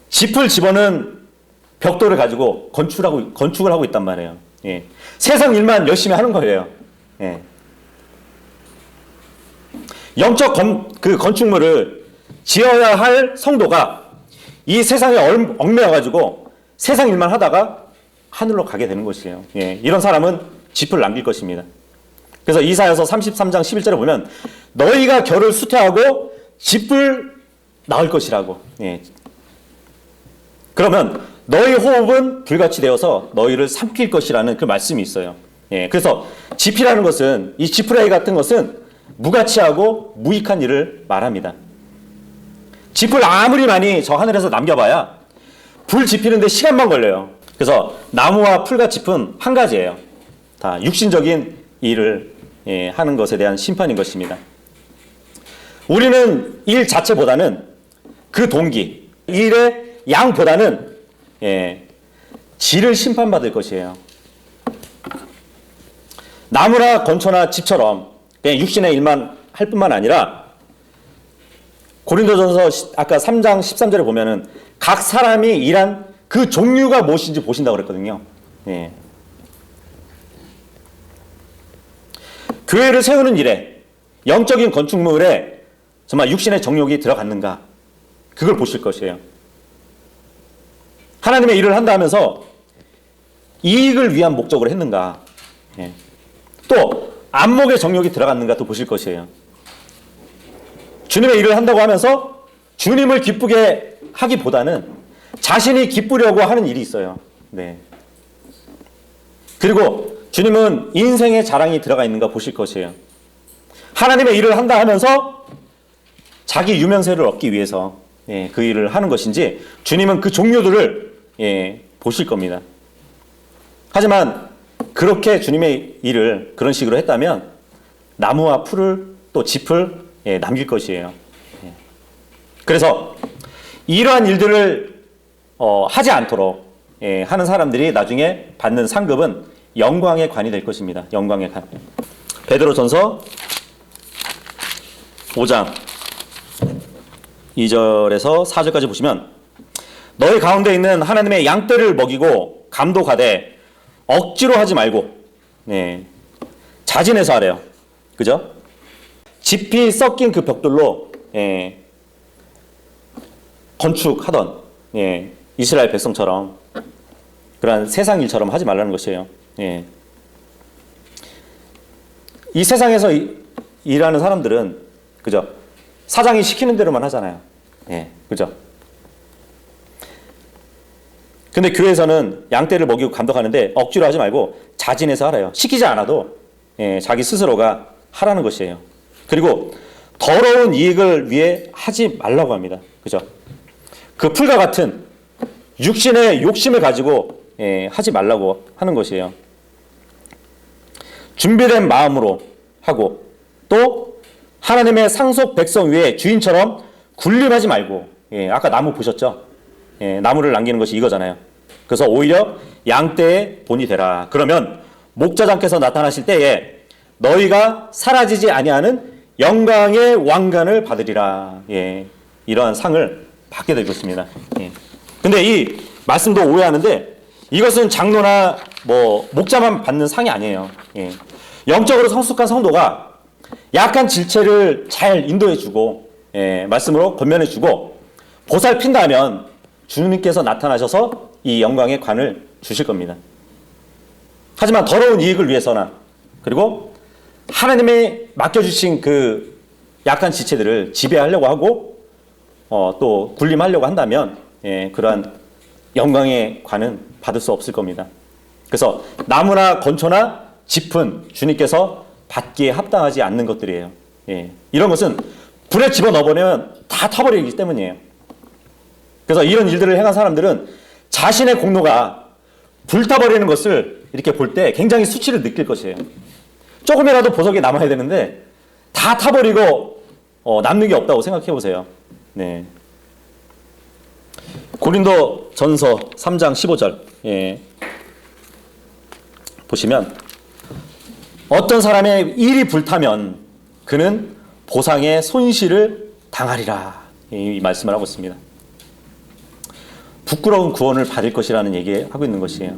짚을 집어넣은 벽돌을 가지고 건축을 하고 있단 말이에요. 세상 일만 열심히 하는 거예요. 영적 그 건축물을 지어야 할 성도가 이 세상에 얽매여가지고 세상 일만 하다가 하늘로 가게 되는 것이에요. 이런 사람은 짚을 남길 것입니다. 그래서 이사야서 33장 11절에 보면 너희가 결을 수태하고 짚을 낳을 것이라고. 그러면 너희 호흡은 불같이 되어서 너희를 삼킬 것이라는 그 말씀이 있어요. 예, 그래서 지피라는 것은, 이 지프라이 같은 것은 무가치하고 무익한 일을 말합니다. 짚을 아무리 많이 저 하늘에서 남겨봐야 불 지피는데 시간만 걸려요. 그래서 나무와 풀과 짚은 한 가지예요. 다 육신적인 일을 하는 것에 대한 심판인 것입니다. 우리는 일 자체보다는 그 동기, 일의 양보다는 질을 심판받을 것이에요. 나무나 건초나 짚처럼 그냥 육신의 일만 할 뿐만 아니라 고린도전서 아까 3장 13절에 보면은 각 사람이 일한 그 종류가 무엇인지 보신다고 그랬거든요. 예. 교회를 세우는 일에, 영적인 건축물에 정말 육신의 정욕이 들어갔는가, 그걸 보실 것이에요. 하나님의 일을 한다 하면서 이익을 위한 목적으로 했는가, 예. 또 안목의 정욕이 들어갔는가 또 보실 것이에요. 주님의 일을 한다고 하면서 주님을 기쁘게 하기보다는 자신이 기쁘려고 하는 일이 있어요. 네. 그리고 주님은 인생의 자랑이 들어가 있는가 보실 것이에요. 하나님의 일을 한다 하면서 자기 유명세를 얻기 위해서 그 일을 하는 것인지 주님은 그 종류들을 보실 겁니다. 하지만 그렇게 주님의 일을 그런 식으로 했다면 나무와 풀을 또 짚을 남길 것이에요. 그래서 이러한 일들을 하지 않도록 하는 사람들이 나중에 받는 상급은 영광의 관이 될 것입니다. 영광의 관. 베드로전서 5장 2절에서 4절까지 보시면 너희 가운데 있는 하나님의 양떼를 먹이고 감독하되 억지로 하지 말고 자진해서 하래요. 그죠? 짚이 섞인 그 벽돌로 건축하던 이스라엘 백성처럼 그러한 세상 일처럼 하지 말라는 것이에요. 이 세상에서 일하는 사람들은 그죠? 사장이 시키는 대로만 하잖아요. 그죠? 근데 교회에서는 양떼를 먹이고 감독하는데 억지로 하지 말고 자진해서 하래요. 시키지 않아도 자기 스스로가 하라는 것이에요. 그리고 더러운 이익을 위해 하지 말라고 합니다. 그죠? 그 풀과 같은 육신의 욕심을 가지고 하지 말라고 하는 것이에요. 준비된 마음으로 하고 또 하나님의 상속 백성 위에 주인처럼 군림하지 말고 아까 나무 보셨죠? 나무를 남기는 것이 이거잖아요. 그래서 오히려 양떼의 본이 되라. 그러면 목자장께서 나타나실 때에 너희가 사라지지 아니하는 영광의 왕관을 받으리라. 이러한 상을 받게 될 것입니다. 근데 이 말씀도 오해하는데 이것은 장로나 목자만 받는 상이 아니에요. 영적으로 성숙한 성도가 약한 질체를 잘 인도해주고 말씀으로 권면해주고 보살핀다면 주님께서 나타나셔서 이 영광의 관을 주실 겁니다. 하지만 더러운 이익을 위해서나 그리고 하나님의 맡겨주신 그 약한 지체들을 지배하려고 하고 또 군림하려고 한다면 그러한 영광의 관은 받을 수 없을 겁니다. 그래서 나무나 건초나 짚은 주님께서 받기에 합당하지 않는 것들이에요. 이런 것은 불에 집어넣어버리면 다 타버리기 때문이에요. 그래서 이런 일들을 행한 사람들은 자신의 공로가 불타버리는 것을 이렇게 볼 때 굉장히 수치를 느낄 것이에요. 조금이라도 보석이 남아야 되는데 다 타버리고 남는 게 없다고 생각해 보세요. 고린도 전서 3장 15절 보시면 어떤 사람의 일이 불타면 그는 보상의 손실을 당하리라 이 말씀을 하고 있습니다. 부끄러운 구원을 받을 것이라는 얘기하고 있는 것이에요.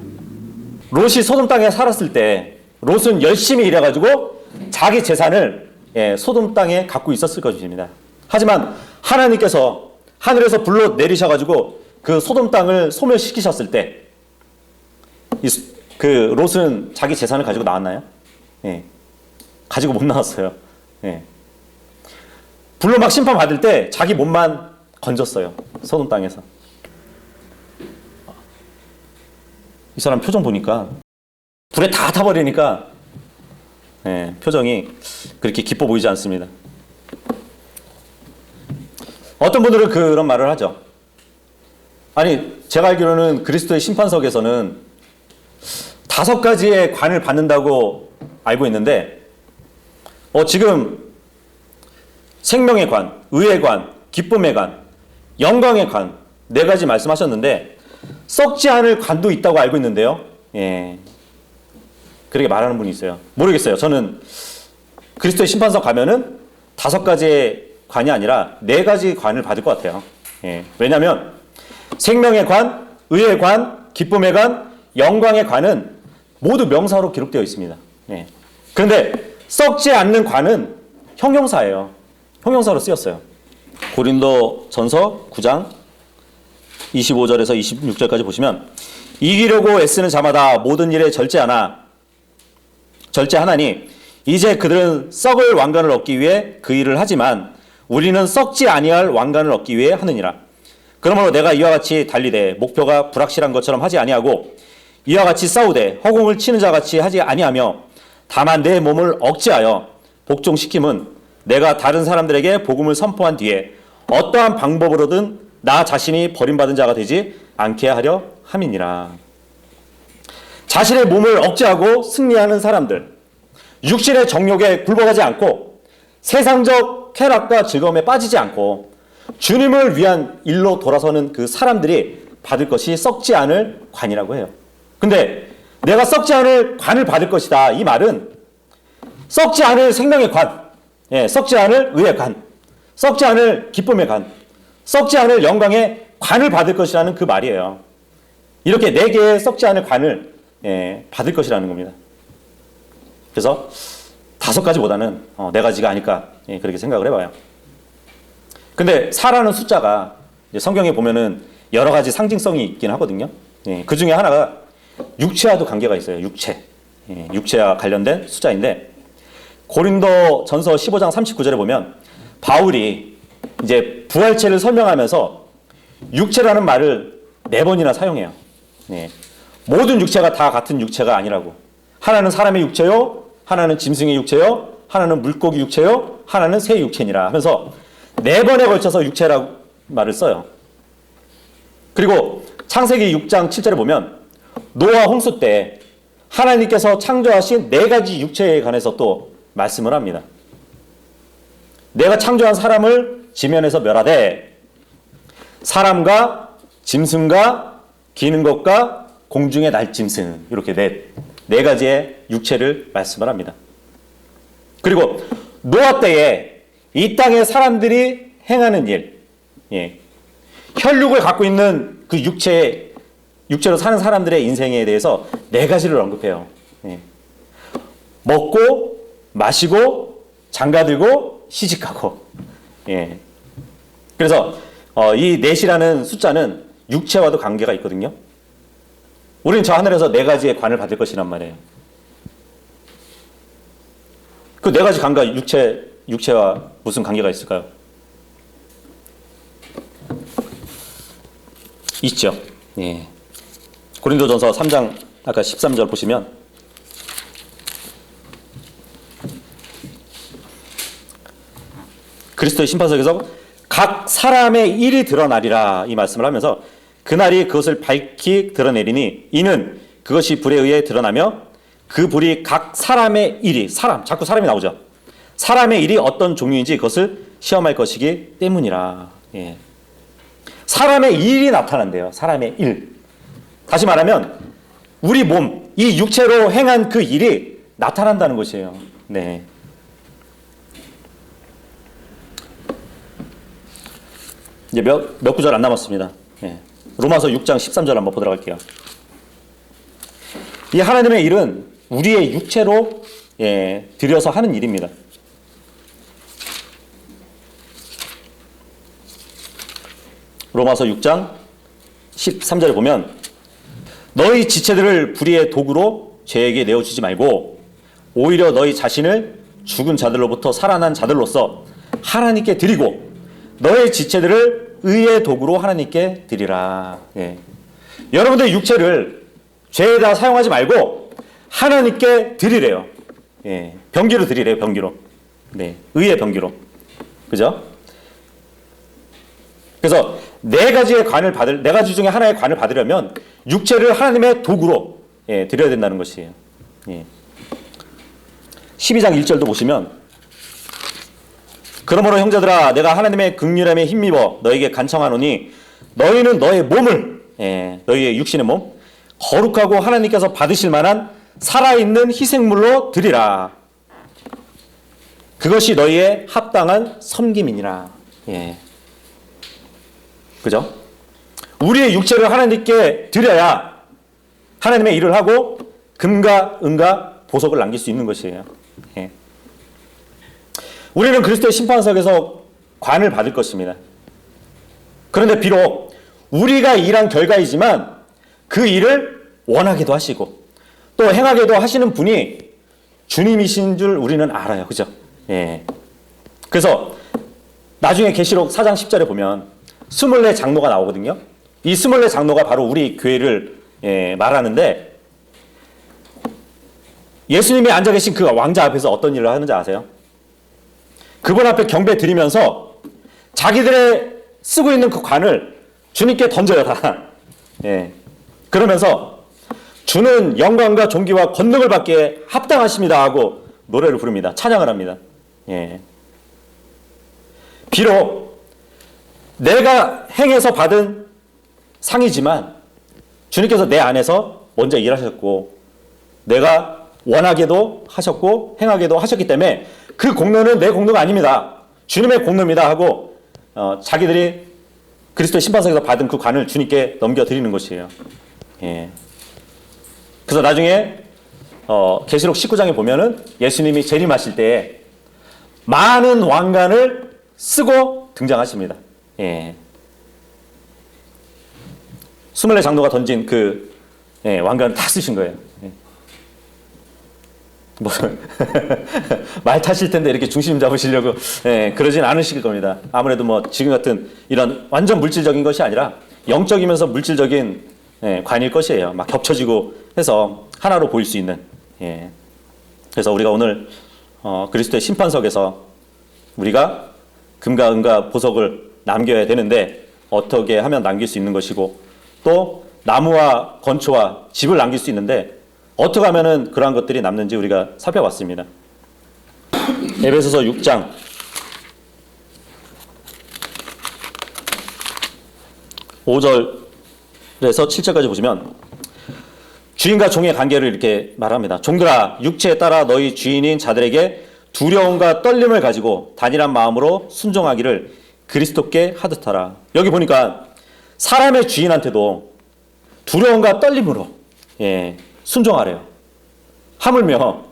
롯이 소돔 땅에 살았을 때 롯은 열심히 일해가지고 자기 재산을 소돔 땅에 갖고 있었을 것입니다. 하지만 하나님께서 하늘에서 불로 내리셔가지고 그 소돔 땅을 소멸시키셨을 때 그 롯은 자기 재산을 가지고 나왔나요? 가지고 못 나왔어요. 불로 막 심판받을 때 자기 몸만 건졌어요. 소돔 땅에서. 이 사람 표정 보니까 불에 다 타버리니까 표정이 그렇게 기뻐 보이지 않습니다. 어떤 분들은 그런 말을 하죠. 아니, 제가 알기로는 그리스도의 심판석에서는 5가지의 관을 받는다고 알고 있는데, 지금 생명의 관, 의의 관, 기쁨의 관, 영광의 관, 4가지 말씀하셨는데, 썩지 않을 관도 있다고 알고 있는데요. 그렇게 말하는 분이 있어요. 모르겠어요. 저는 그리스도의 심판석 가면은 5가지의 관이 아니라 4가지 관을 받을 것 같아요. 왜냐하면 생명의 관, 의의 관, 기쁨의 관, 영광의 관은 모두 명사로 기록되어 있습니다. 그런데 썩지 않는 관은 형용사예요. 형용사로 쓰였어요. 고린도 전서 9장 25절에서 26절까지 보시면, 이기려고 애쓰는 자마다 모든 일에 절제하나니 이제 그들은 썩을 왕관을 얻기 위해 그 일을 하지만 우리는 썩지 아니할 왕관을 얻기 위해 하느니라. 그러므로 내가 이와 같이 달리되 목표가 불확실한 것처럼 하지 아니하고 이와 같이 싸우되 허공을 치는 자같이 하지 아니하며 다만 내 몸을 억제하여 복종시킴은 내가 다른 사람들에게 복음을 선포한 뒤에 어떠한 방법으로든 나 자신이 버림받은 자가 되지 않게 하려 함이니라. 자신의 몸을 억제하고 승리하는 사람들, 육신의 정욕에 굴복하지 않고 세상적 쾌락과 즐거움에 빠지지 않고 주님을 위한 일로 돌아서는 그 사람들이 받을 것이 썩지 않을 관이라고 해요. 근데 내가 썩지 않을 관을 받을 것이다, 이 말은 썩지 않을 생명의 관, 썩지 않을 의의 관, 썩지 않을 기쁨의 관, 썩지 않을 영광의 관을 받을 것이라는 그 말이에요. 이렇게 4개의 썩지 않을 관을 받을 것이라는 겁니다. 그래서 5가지보다는 4가지가 아닐까, 그렇게 생각을 해봐요. 근데 4라는 숫자가 성경에 보면은 여러 가지 상징성이 있긴 하거든요. 그 중에 하나가 육체와도 관계가 있어요. 육체와 관련된 숫자인데, 고린도 전서 15장 39절에 보면 바울이 이제 부활체를 설명하면서 육체라는 말을 4번이나 사용해요. 모든 육체가 다 같은 육체가 아니라고. 하나는 사람의 육체요, 하나는 짐승의 육체요, 하나는 물고기 육체요, 하나는 새 육체니라 하면서 4번에 걸쳐서 육체라고 말을 써요. 그리고 창세기 6장 7절에 보면 노아 홍수 때 하나님께서 창조하신 4가지 육체에 관해서 또 말씀을 합니다. 내가 창조한 사람을 지면에서 멸하되 사람과 짐승과 기는 것과 공중의 날짐승, 이렇게 4가지의 육체를 말씀을 합니다. 그리고 노아 때에 이 땅의 사람들이 행하는 일, 혈육을 갖고 있는 그 육체로 사는 사람들의 인생에 대해서 4가지를 언급해요. 먹고 마시고 장가들고 시집가고. 그래서 이 넷이라는 숫자는 육체와도 관계가 있거든요. 우리는 저 하늘에서 4가지의 관을 받을 것이란 말이에요. 그 4가지 관과 육체와 무슨 관계가 있을까요? 있죠. 고린도전서 3장 아까 13절 보시면 그리스도의 심판석에서 각 사람의 일이 드러나리라, 이 말씀을 하면서 그날이 그것을 밝히 드러내리니 이는 그것이 불에 의해 드러나며 그 불이 각 사람의 일이, 자꾸 사람이 나오죠. 사람의 일이 어떤 종류인지 그것을 시험할 것이기 때문이라. 사람의 일이 나타난대요. 사람의 일. 다시 말하면 우리 몸, 이 육체로 행한 그 일이 나타난다는 것이에요. 이제 몇 구절 안 남았습니다. 로마서 6장 13절 한번 보도록 할게요. 이 하나님의 일은 우리의 육체로 들여서 하는 일입니다. 로마서 6장 13절에 보면 너희 지체들을 불의의 도구로 죄에게 내어주지 말고 오히려 너희 자신을 죽은 자들로부터 살아난 자들로서 하나님께 드리고 너의 지체들을 의의 도구로 하나님께 드리라. 여러분들의 육체를 죄에다 사용하지 말고 하나님께 드리래요. 예, 병기로 드리래요. 병기로. 네, 의의 병기로. 그죠? 그래서 네 가지 중에 하나의 관을 받으려면 육체를 하나님의 도구로 드려야 된다는 것이에요. 예. 12장 1절도 보시면, 그러므로 형제들아 내가 하나님의 긍휼함에 힘입어 너에게 간청하노니 너희는 너의 몸을, 너희의 육신의 몸 거룩하고 하나님께서 받으실 만한 살아있는 희생물로 드리라. 그것이 너희의 합당한 섬김이니라. 예. 그죠? 우리의 육체를 하나님께 드려야 하나님의 일을 하고 금과 은과 보석을 남길 수 있는 것이에요. 예. 우리는 그리스도의 심판석에서 관을 받을 것입니다. 그런데 비록 우리가 일한 결과이지만 그 일을 원하게도 하시고 또 행하게도 하시는 분이 주님이신 줄 우리는 알아요. 그죠? 예. 그래서 나중에 계시록 4장 10절에 보면 24 장로가 나오거든요. 이 24 장로가 바로 우리 교회를 말하는데, 예수님이 앉아 계신 그 왕자 앞에서 어떤 일을 하는지 아세요? 그분 앞에 경배 드리면서 자기들의 쓰고 있는 그 관을 주님께 던져요, 다. 예. 그러면서 주는 영광과 존귀와 권능을 받기에 합당하십니다 하고 노래를 부릅니다. 찬양을 합니다. 예. 비록 내가 행해서 받은 상이지만 주님께서 내 안에서 먼저 일하셨고 내가 원하게도 하셨고 행하게도 하셨기 때문에 그 공로는 내 공로가 아닙니다. 주님의 공로입니다 하고 자기들이 그리스도의 심판석에서 받은 그 관을 주님께 넘겨드리는 것이에요. 예. 그래서 나중에 계시록 19장에 보면은 예수님이 재림하실 때 많은 왕관을 쓰고 등장하십니다. 예. 24 장로가 던진 그 왕관을 다 쓰신 거예요. 예. 뭐 말 타실 텐데 이렇게 중심 잡으시려고 그러진 않으실 겁니다. 아무래도 뭐 지금 같은 이런 완전 물질적인 것이 아니라 영적이면서 물질적인 관일 것이에요. 막 겹쳐지고 해서 하나로 보일 수 있는. 예. 그래서 우리가 오늘 그리스도의 심판석에서 우리가 금과 은과 보석을 남겨야 되는데 어떻게 하면 남길 수 있는 것이고 또 나무와 건초와 집을 남길 수 있는데 어떻게 하면은 그러한 것들이 남는지 우리가 살펴봤습니다. 에베소서 6장 5절에서 7절까지 보시면 주인과 종의 관계를 이렇게 말합니다. 종들아 육체에 따라 너희 주인인 자들에게 두려움과 떨림을 가지고 단일한 마음으로 순종하기를 그리스도께 하듯 하라. 여기 보니까 사람의 주인한테도 두려움과 떨림으로 순종하래요. 하물며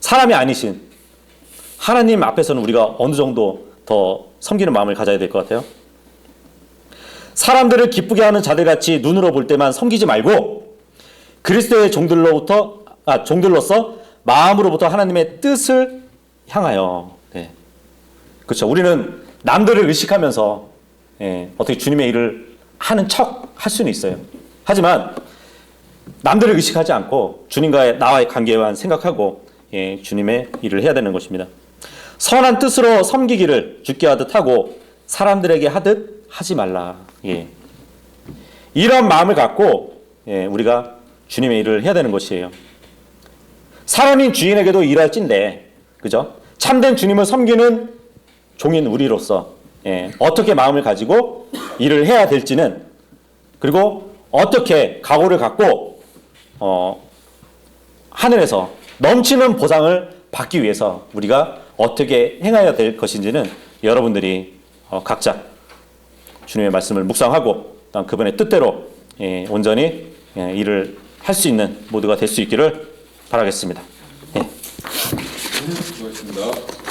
사람이 아니신 하나님 앞에서는 우리가 어느 정도 더 섬기는 마음을 가져야 될 것 같아요. 사람들을 기쁘게 하는 자들같이 눈으로 볼 때만 섬기지 말고 그리스도의 종들로서 마음으로부터 하나님의 뜻을 향하여. 그렇죠. 우리는 남들을 의식하면서 어떻게 주님의 일을 하는 척 할 수는 있어요. 하지만 남들을 의식하지 않고 주님과의 나와의 관계만 생각하고 주님의 일을 해야 되는 것입니다. 선한 뜻으로 섬기기를 주께 하듯 하고 사람들에게 하듯 하지 말라. 이런 마음을 갖고 우리가 주님의 일을 해야 되는 것이에요. 사람인 주인에게도 일할진데, 그죠? 참된 주님을 섬기는 종인 우리로서 어떻게 마음을 가지고 일을 해야 될지는, 그리고 어떻게 각오를 갖고 하늘에서 넘치는 보상을 받기 위해서 우리가 어떻게 행해야 될 것인지는 여러분들이 각자 주님의 말씀을 묵상하고 그분의 뜻대로 온전히 일을 할 수 있는 모두가 될 수 있기를 바라겠습니다. 수고하셨습니다.